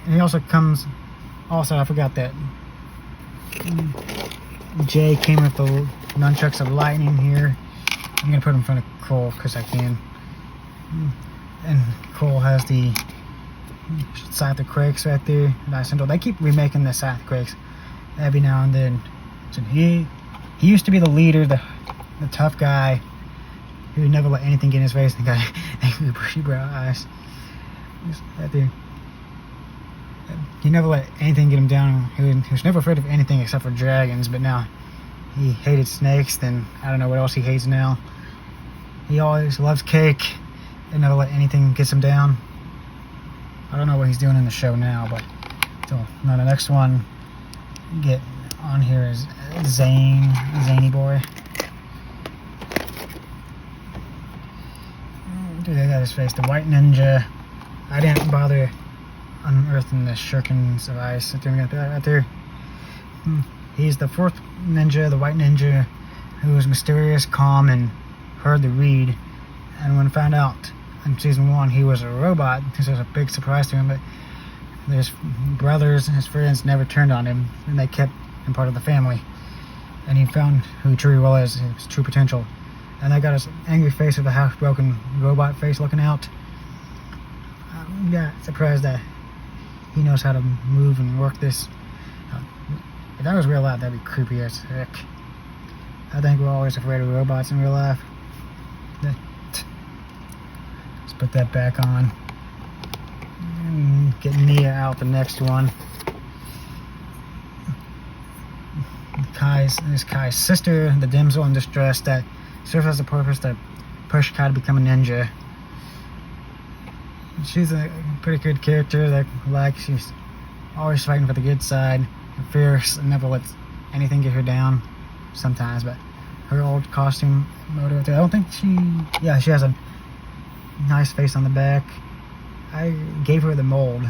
A: And he also comes. Also, I forgot that Jay came with the nunchucks of lightning here. I'm gonna put him in front of Cole because I can. And Cole has the Scythe of Quakes right there. Nice and old. They keep remaking the Scythe of Quakes every now and then. So he used to be the leader, the tough guy who never let anything get in his face, and got angry bushy brow eyes. Right there. He never let anything get him down. He was never afraid of anything except for dragons, but now he hated snakes, then I don't know what else he hates now. He always loves cake and never let anything get him down. I don't know what he's doing in the show now, but so now the next one get on here is Zany boy. Dude, they got his face. The white ninja. I didn't bother unearthing the shurikens of ice. Doing that right there. He's the fourth ninja, the white ninja, who was mysterious, calm, and heard the read. And when found out in season 1 he was a robot, this was a big surprise to him. But his brothers and his friends never turned on him, and they kept him part of the family. And he found who he truly was, his true potential. And they got his angry face with a half-broken robot face looking out. Yeah, surprised that he knows how to move and work this. If that was real life, that'd be creepy as heck. I think we're always afraid of robots in real life. Let's put that back on. And get Nia out the next one. This Kai's sister, the damsel in distress that serves as the purpose to push Kai to become a ninja. She's a pretty good character that she's always fighting for the good side, fierce, and never lets anything get her down sometimes, but her old costume motive, I don't think she has a nice face on the back. I gave her the mold.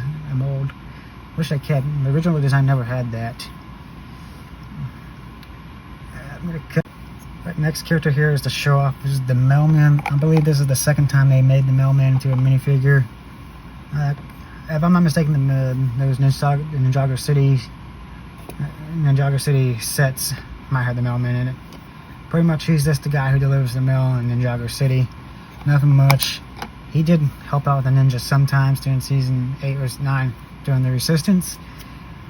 A: Wish I kept. The original design never had that. I'm gonna cut. Right, next character here is the show off. This is the mailman. I believe this is the second time they made the mailman into a minifigure. If I'm not mistaken, those Ninjago City sets might have the mailman in it. Pretty much, he's just the guy who delivers the mail in Ninjago City. Nothing much. He did help out with the ninjas sometimes during season 8 or 9 during the Resistance.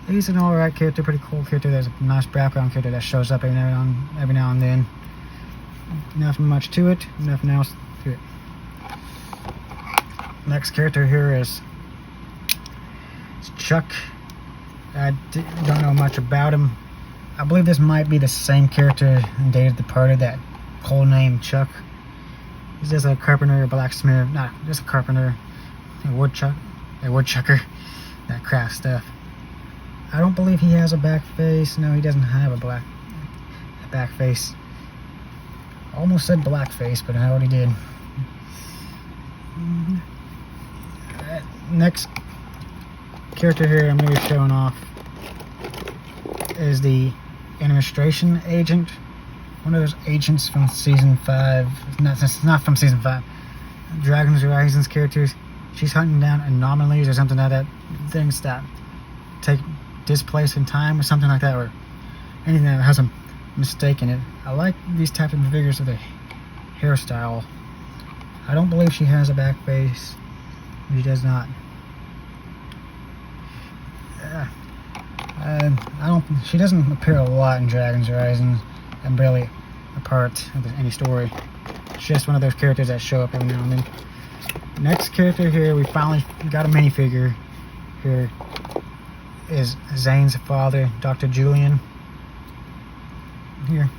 A: He's an alright character, pretty cool character. There's a nice background character that shows up every now and then. Nothing much to it, nothing else to it. Next character here is Chuck. I don't know much about him. I believe this might be the same character in Day of the Departed, that whole name Chuck. He's just a carpenter, a blacksmith, just a carpenter, a woodchucker that crafts stuff. I don't believe he has a back face. No, he doesn't have a back face. Almost said black face, but I already did. Next character here I'm going to be showing off is the administration agent. One of those agents from season 5. It's not from season 5. Dragon's Horizons characters. She's hunting down anomalies or something like that. Things that take displace in time or something like that, or anything that has a mistake in it. I like these types of figures with a hairstyle. I don't believe she has a back face. She does not. She doesn't appear a lot in Dragon's Horizons and barely a part of any story. It's just one of those characters that show up every now and then. Next character here, we finally got a minifigure. Here is Zane's father, Dr. Julian. Here.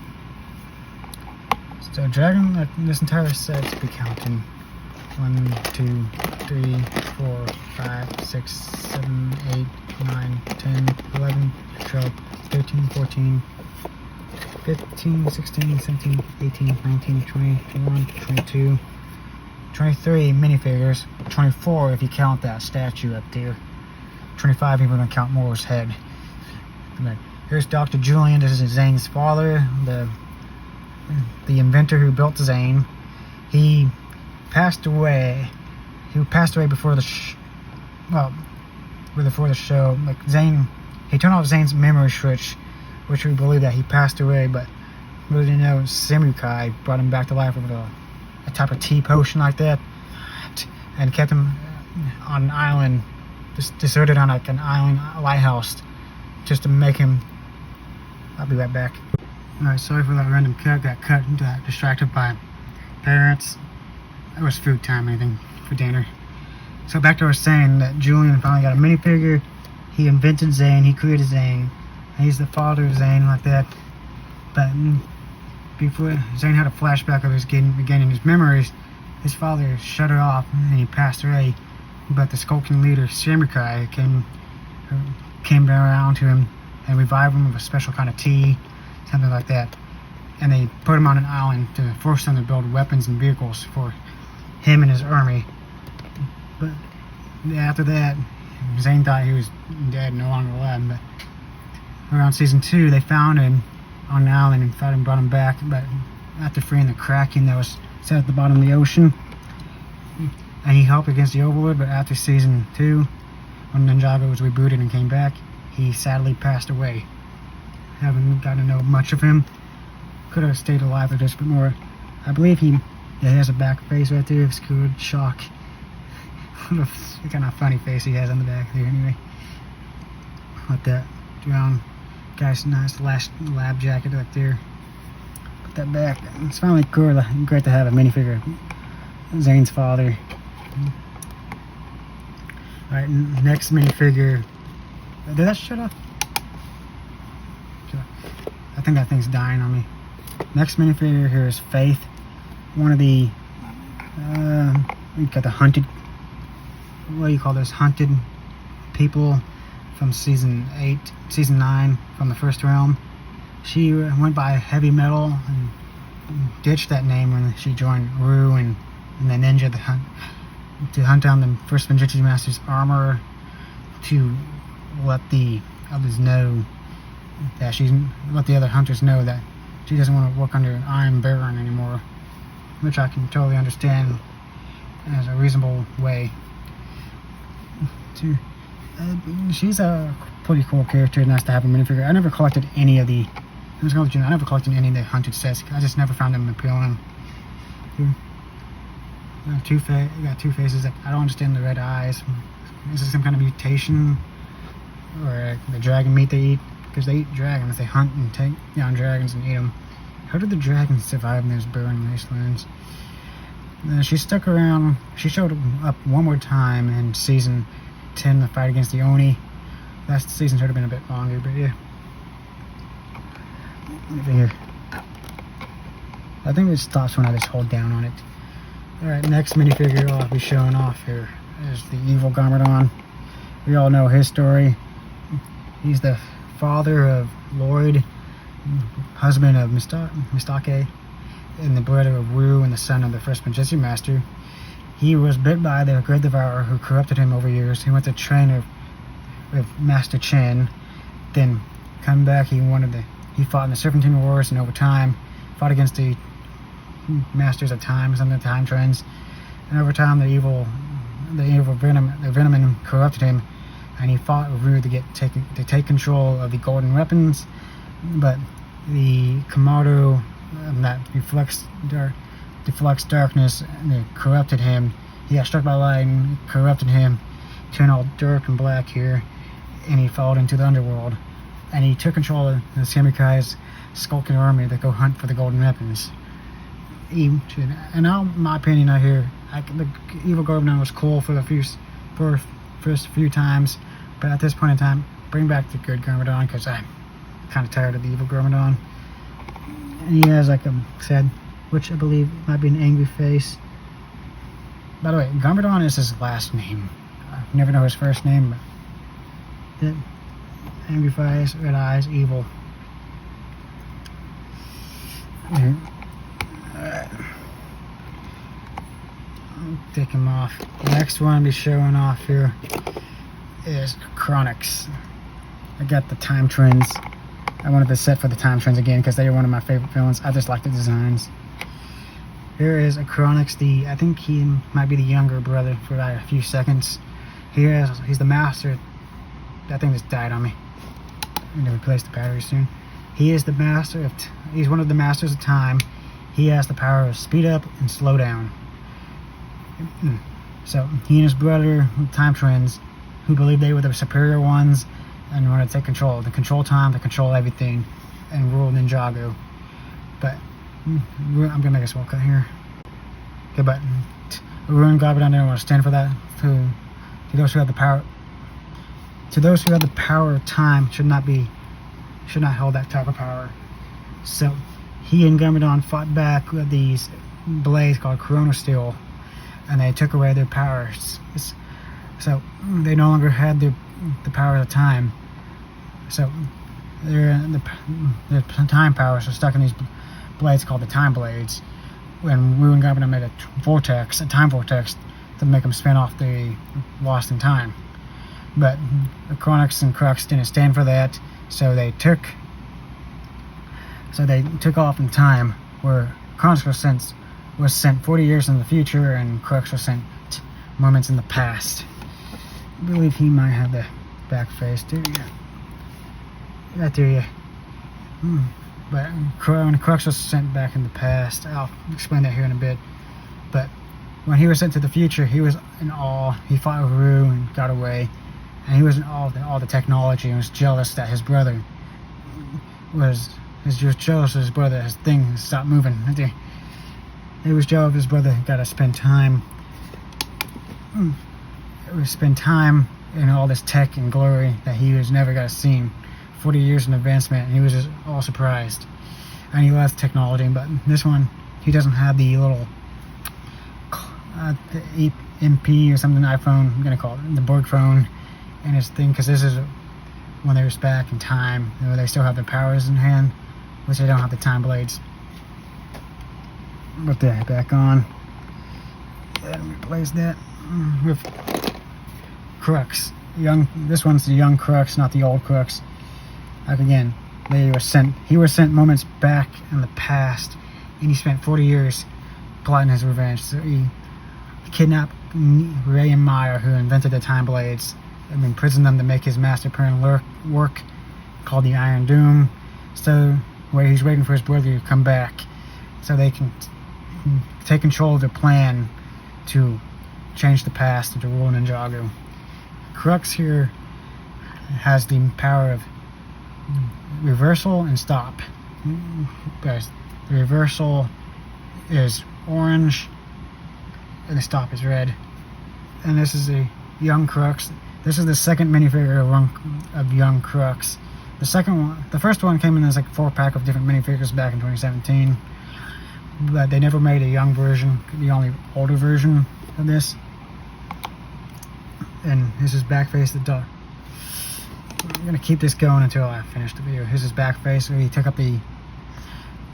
A: So Dragon, this entire set's be counting. 1, 2, 3, 4, 5, 6, 7, 8, 9, 10, 11, 12, 13, 14, 15, 16, 17, 18, 19, 20, 21, 22, 23 minifigures. 24 if you count that statue up there. 25 if you don't count Moore's head. But here's Dr. Julian. This is Zane's father, the inventor who built Zane. He passed away. He passed away before the show. Like Zane, he turned off Zane's memory switch, which we believe that he passed away, but we didn't know Samurai brought him back to life with a type of tea potion like that, and kept him on an island, just deserted on like an island lighthouse, just to make him. I'll be right back. Alright, sorry for that random cut. Got distracted by parents. It was food time, anything for dinner. So back to what I was saying, that Julian finally got a minifigure. He invented Zane, he created Zane. He's the father of Zane, like that. But before Zane had a flashback of regaining his memories, his father shut it off and he passed away. But the skulking leader, Samurai, came around to him and revived him with a special kind of tea, something like that. And they put him on an island to force him to build weapons and vehicles for him and his army. But after that, Zane thought he was dead, no longer alive. But around season 2, they found him on an island and found him, brought him back. But after freeing the Kraken that was set at the bottom of the ocean, and he helped against the Overlord. But after season 2, when Ninjago was rebooted and came back, he sadly passed away. Haven't gotten to know much of him. Could have stayed alive for just a bit more. I believe he has a back face right there. It's good shock. What a kind of funny face he has on the back there. Anyway, like that drown guy's nice lab jacket right there. Put that back. It's finally cool. Great to have a minifigure. Zane's father. All right, next minifigure. Did that shut off? I think that thing's dying on me. Next minifigure here is Faith, one of the we got the hunted, what do you call those, hunted people from season 9 from the first realm. She went by heavy metal and ditched that name when she joined Rue and the ninja to hunt down the first Ninjago Master's armor, to let the others know that let the other hunters know that she doesn't want to work under an Iron Baron anymore, which I can totally understand as a reasonable way. She's a pretty cool character. Nice to have a minifigure. I never collected any of the. I never collected any of the hunted sets. I just never found them appealing. Got two faces. I don't understand the red eyes. Is this some kind of mutation, or the dragon meat they eat? Because they eat dragons. They hunt and take down dragons and eat them. How did the dragons survive in those barren wastelands? She stuck around. She showed up one more time in season 10, the fight against the Oni. Last season should have been a bit longer, but yeah. Over here. I think it stops when I just hold down on it. Alright, next minifigure I'll be showing off here is the evil Garmadon. We all know his story. He's the father of Lloyd, husband of Mistake, and the brother of Wu, and the son of the first Ninjago Master. He was bit by the Great Devourer, who corrupted him over years. He went to train with Master Chen, then come back. He fought in the Serpentine Wars, and over time fought against the Masters of Time, some of the Time Trends, and over time the evil Venoman corrupted him, and he fought with Ru to take control of the golden weapons. But the Komodo that deflects darkness corrupted him. He got struck by lightning, corrupted him, turned all dark and black here, and he fell into the underworld. And he took control of the Samikai's skulking army to go hunt for the golden weapons. And now, in my opinion, the evil Garmadon was cool for the first few times, but at this point in time, bring back the good Garmadon, because I'm kind of tired of the evil Garmadon. And he has, like I said, which I believe might be an angry face. By the way, Garmadon is his last name. I never know his first name, but angry face, red eyes, evil. Alright. I'll take him off. The next one I'll be showing off here is Chronix. I got the Time Trends. I wanted the set for the Time Trends again because they are one of my favorite villains. I just like the designs. Here is a Chronix. I think he might be the younger brother for about a few seconds. He's the master. That thing just died on me. I'm going to replace the battery soon. He is the master he's one of the masters of time. He has the power of speed up and slow down. So he and his brother, Time Trends, who believed they were the superior ones and wanted to take control. To control time, to control everything, and rule Ninjago. But I'm gonna make a small cut here. Okay, but Ruin Garmadon didn't want to stand for that. To those who have the power, of time should not hold that type of power. So he and Garmadon fought back with these blades called Corona Steel, and they took away their powers. So they no longer had the power of time. So the time powers are stuck in these blades called the Time Blades. When Wu and Garmadon made a time vortex, to make them spin off the Lost in Time. But the Chronix and Crux didn't stand for that, so they took off in time, where Chronix was sent 40 years in the future, and Crux was sent moments in the past. believe he might have the back face too. Yeah. Right there, yeah. But when Crux was sent back in the past, I'll explain that here in a bit. But when he was sent to the future, he was in awe. He fought Rue and got away. And he was in awe of all the technology and was jealous that his brother was jealous of his brother. His thing stopped moving. He was jealous of his brother. Got to spend time. Spend time in all this tech and glory that he was never got to see. 40 years in advancement, and he was just all surprised. And he loves technology, but this one, he doesn't have the little the MP or something iPhone. I'm gonna call it the Borg phone in his thing, because this is when they was back in time. You know, they still have their powers in hand, which they don't have the time blades. Put that back on and replace that with Crux. This one's the young Crux, not the old Crux. Like again, he was sent moments back in the past, and he spent 40 years plotting his revenge. So he kidnapped Ray and Meyer, who invented the time blades, and imprisoned them to make his master plan work, called the Iron Doom. So where he's waiting for his brother to come back, so they can take control of their plan to change the past and to rule Ninjago. Crux here has the power of reversal and stop. The reversal is orange and the stop is red. And this is a young Crux. This is the second minifigure of young Crux. The first one came in as like a 4-pack of different minifigures back in 2017, but they never made a young version, the only older version of this. And this is back face the dog. I'm gonna keep this going until I finish the video. Here's his back face. He took up the.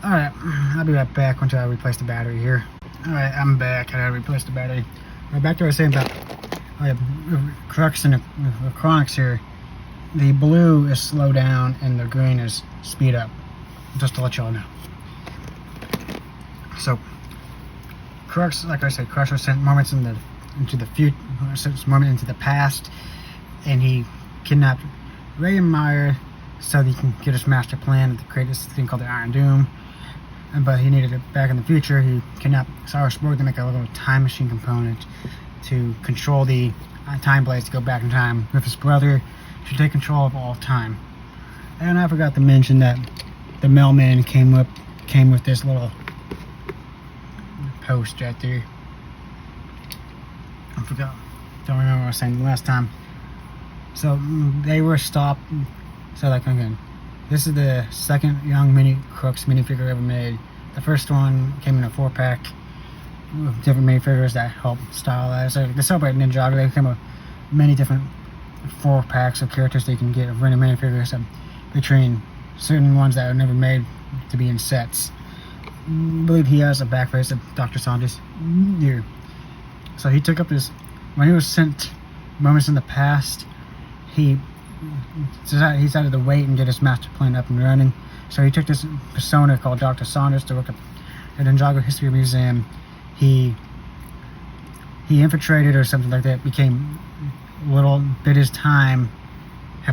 A: Alright, I'll be right back until I replace the battery here. Alright, I'm back. I gotta replace the battery. Right, back to what I was saying about Crux and the Chronics here. The blue is slow down and the green is speed up. Just to let y'all know. So, Crux, like I said, Crux was sent moments into the future, moment into the past, and he kidnapped Ray and Meyer so that he can get his master plan to create this thing called the Iron Doom. But he needed it back in the future. He kidnapped Cyrus Borg to make a little time machine component to control the time blades to go back in time with his brother to take control of all time. And I forgot to mention that the mailman came with this little post right there. I forgot. Don't remember what I was saying last time. So they were stopped. So like again, this is the second young Crux minifigure ever made. The first one came in a 4-pack with different minifigures that help stylize. So the Celebrate Ninjago, they came with many different 4-packs of characters that you can get of random minifigures between certain ones that were never made to be in sets. I believe he has a back face of Dr. Saunders here. So he took up this, when he was sent moments in the past, he decided to wait and get his master plan up and running. So he took this persona called Dr. Saunders to work at the Ninjago History Museum. He infiltrated or something like that, bit his time,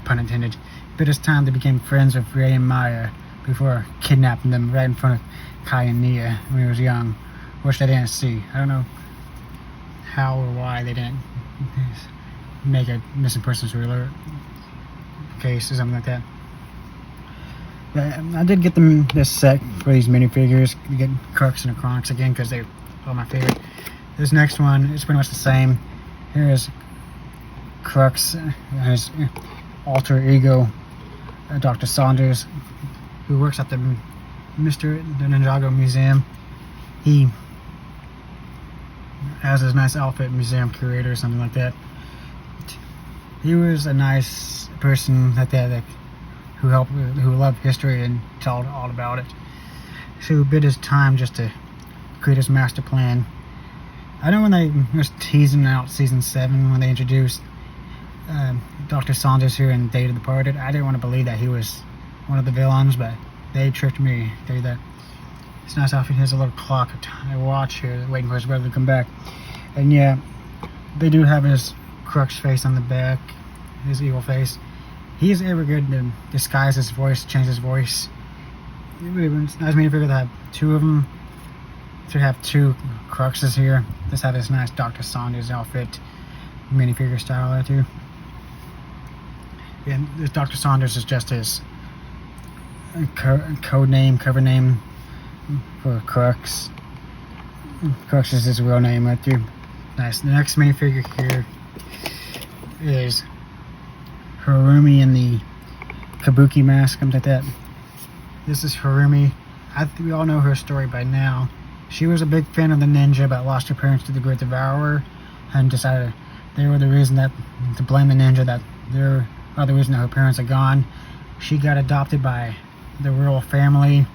A: pun intended, bit his time to become friends with Ray and Meyer before kidnapping them right in front of Kai and Nia when he was young, which they didn't see. I don't know how or why they didn't make a missing persons alert case or something like that. But I did get them this set for these minifigures. You get Crux and the Chronics again because they're all my favorite. This next one is pretty much the same. Here is Crux, his alter ego, Dr. Saunders, who works at the Ninjago Museum. He has his nice outfit, museum curator or something like that. He was a nice person who loved history and told all about it. So he bid his time just to create his master plan. I know when they was teasing out season 7 when they introduced Dr. Saunders here in Day of the Departed, I didn't want to believe that he was one of the villains, but they tricked me. Tell you that. It's nice outfit. He has a little clock, a watch here, waiting for his brother to come back. And yeah, they do have his crux face on the back, his evil face. He's ever good to disguise his voice, change his voice. It's nice minifigure to have two of them. To have two cruxes here. Just have this nice Dr. Saunders outfit, minifigure style there too. And this Dr. Saunders is just his code name, cover name for Crux. Crux is his real name right there. Nice. The next minifigure here is Harumi in the kabuki mask, something like that. This is Harumi. I think we all know her story by now. She was a big fan of the ninja, but lost her parents to the Great Devourer, and decided they were the reason that to blame the ninja, that they're the reason that her parents are gone. She got adopted by the royal family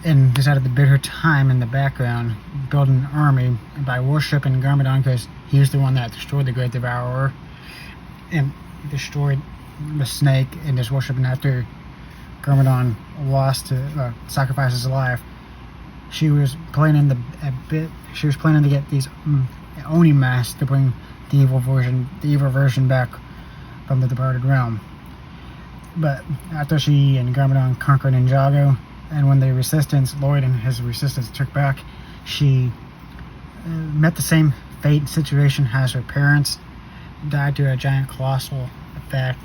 A: and decided to bid her time in the background, building an army by worshiping Garmadon, because he was the one that destroyed the Great Devourer and destroyed the snake, and just worshiping after Garmadon sacrificed his life. She was planning to get these Oni masks to bring the evil version back from the departed realm. But after she and Garmadon conquered Ninjago, and when the resistance, Lloyd and his resistance took back, she met the same fate situation as her parents, died to a giant colossal effect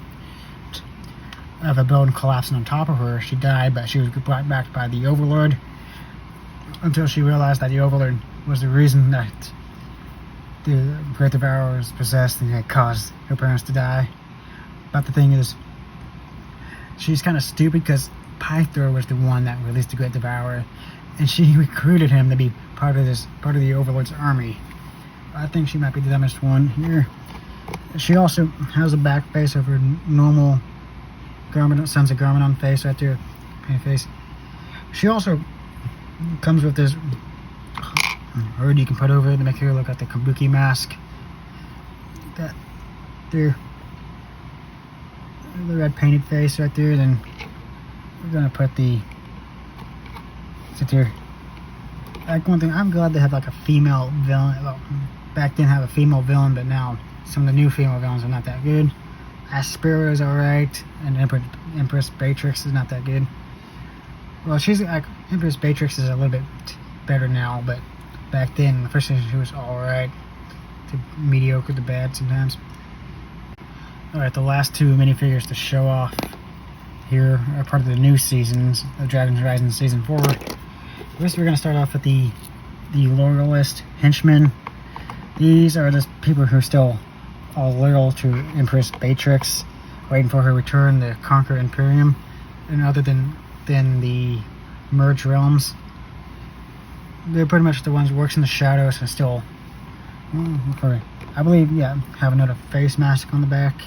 A: of a building collapsing on top of her. She died, but she was brought back by the Overlord, until she realized that the Overlord was the reason that the Great Devourer was possessed and had caused her parents to die. But the thing is, she's kind of stupid, because Pythor was the one that released the Great Devourer, and she recruited him to be part of the Overlord's army. I think she might be the dumbest one here. She also has a back face of her normal Sons of Garmadon face right there, paint face. She also comes with this hood you can put over it to make her look like the kabuki mask. That there, the red painted face right there. Then we're gonna put the sit here. Like, one thing, I'm glad they have like a female villain. Well, back then have a female villain, but now some of the new female villains are not that good. Aspera is alright, and Empress Beatrix is not that good. Well, she's like, Empress Beatrix is a little bit better now, but back then, the first season, she was alright to mediocre to bad sometimes. Alright, the last two minifigures to show off here are part of the new seasons of Dragon's Rising Season 4. First, we're going to start off with the Loyalist Henchmen. These are the people who are still all loyal to Empress Beatrix, waiting for her return to conquer Imperium, and other than the Merged Realms. They're pretty much the ones who works in the shadows and still, I believe, have another face mask on the back.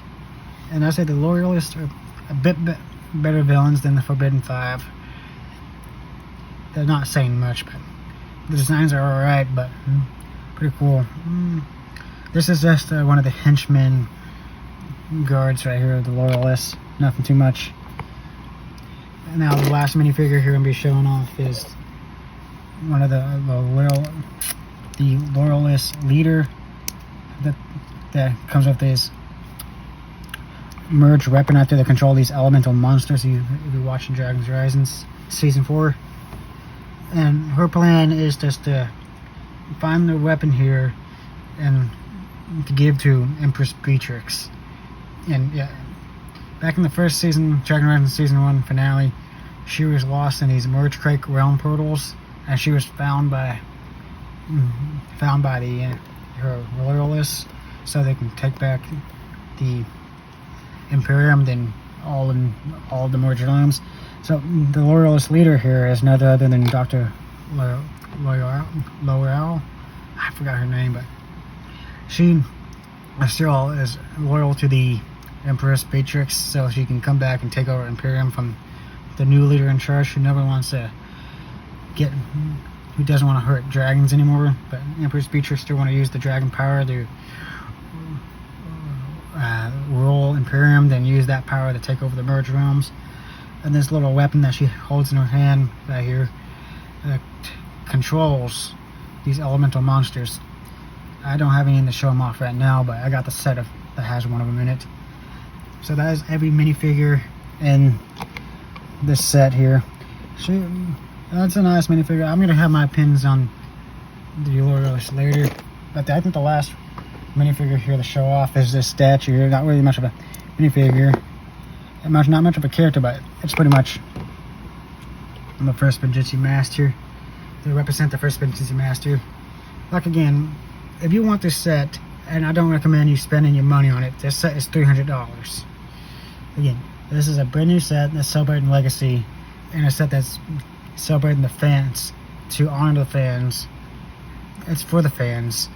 A: And I say the Loyalists are a bit better villains than the Forbidden Five. They're not saying much, but the designs are alright, but pretty cool. This is just one of the henchmen guards right here, the Loyalists. Nothing too much. And now the last minifigure here I'm going to be showing off is one of the Loyalist leader that comes with this merged weapon after they control these elemental monsters. If you're watching Dragon's Rising Season 4. And her plan is just to find the weapon here and to give to Empress Beatrix. And back in the first season, Dragon Rising Season 1 finale, she was lost in these Merge Crake realm portals, and she was found by her loyalists, so they can take back the Imperium, then all the Merged Realms. So the Loyalist leader here is none other than Dr. L'Oreal. I forgot her name, but she still is loyal to the Empress Beatrix, so she can come back and take over Imperium from the new leader in charge, who doesn't want to hurt dragons anymore. But Empress Beatrix still want to use the dragon power to rule Imperium, then use that power to take over the Merged Realms. And this little weapon that she holds in her hand right here controls these elemental monsters. I don't have any to show them off right now, but I got the set that has one of them in it. So that is every minifigure in this set here. So that's a nice minifigure. I'm gonna have my opinions on the list later, but I think the last minifigure here to show off is this statue here. Not really much of a minifigure, not much of a character, but it's pretty much the first Spinjitzu Master. They represent the first Spinjitzu Master. Like again, if you want this set, and I don't recommend you spending your money on it, this set is $300. Again, this is a brand new set that's celebrating legacy, and a set that's celebrating the fans, to honor the fans. It's for the fans,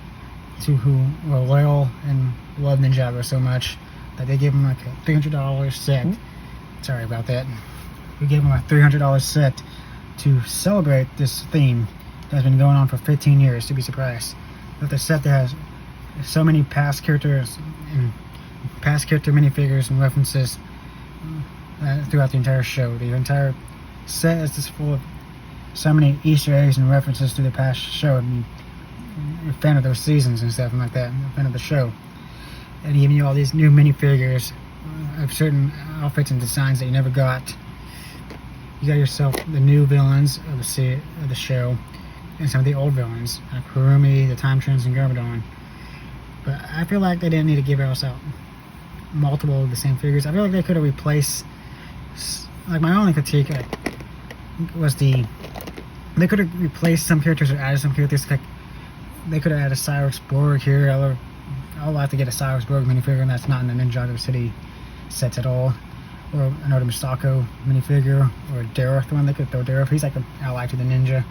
A: to who were loyal and love Ninjago so much that they gave him like a $300 set. Sorry about that. We gave him a $300 set to celebrate this theme that's been going on for 15 years, to be surprised. With a set that has so many past characters and past character minifigures and references throughout the entire show. The entire set is just full of so many Easter eggs and references to the past show. I mean, a fan of those seasons and stuff like that, a fan of the show. And giving you all these new minifigures of certain outfits and designs that you never got. You got yourself the new villains of the show, and some of the old villains, like Harumi, the Time Trends, and Garmadon. But I feel like they didn't need to give us out multiple of the same figures. I feel like they could have replaced, like my only critique was they could have replaced some characters or added some characters. Like they could have added a Cyrus Borg here. I would like to get a Cyrus Borg minifigure, and that's not in the Ninjago City sets at all. Or another Misako minifigure, or a Dareth one. They could throw Dareth. He's like an ally to the ninja.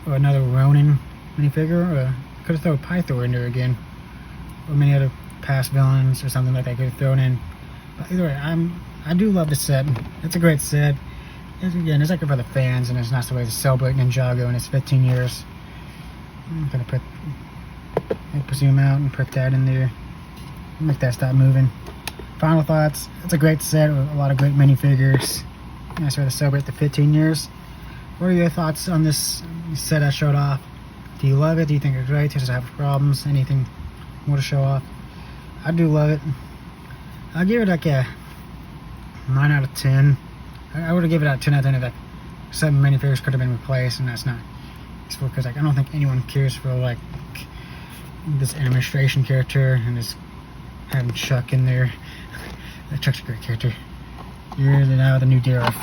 A: Or another Ronin minifigure. Or could have thrown Pythor in there again. Or many other past villains or something like that could have thrown in. But either way, I do love the set. It's a great set. Again, it's like for the fans, and it's nice way to celebrate Ninjago in its 15 years. I'm gonna zoom out and put that in there. Make that stop moving. Final thoughts, it's a great set with a lot of great minifigures. Nice way to celebrate the 15 years. What are your thoughts on this set I showed off? Do you love it? Do you think it's great? Does it have problems? Anything more to show off? I do love it. I'll give it like a 9 out of 10. I would have given it a 10 out of 10 if like 7 minifigures could have been replaced, and that's not useful because like I don't think anyone cares for like this administration character and this having Chuck in there. Chuck's a great character. You're now the new Dareth.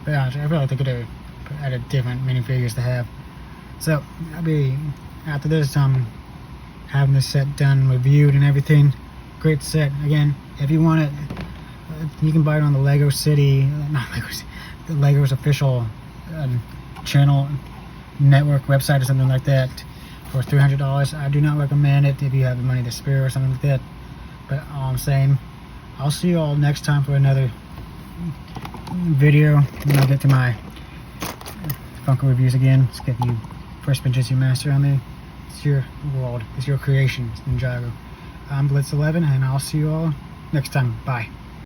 A: But honestly, I feel like they could have added different minifigures to have. So I'll be after this having this set done, reviewed and everything. Great set. Again, if you want it, you can buy it on the Lego City, not Legos, the Lego's official channel network website or something like that for $300. I do not recommend it if you have the money to spare or something like that. But all I'm saying, I'll see you all next time for another video when I get to my Funko reviews again. Let's get you first Spinjitzu Master on there. It's your world. It's your creation, Ninjago. I'm Blitz11, and I'll see you all next time. Bye.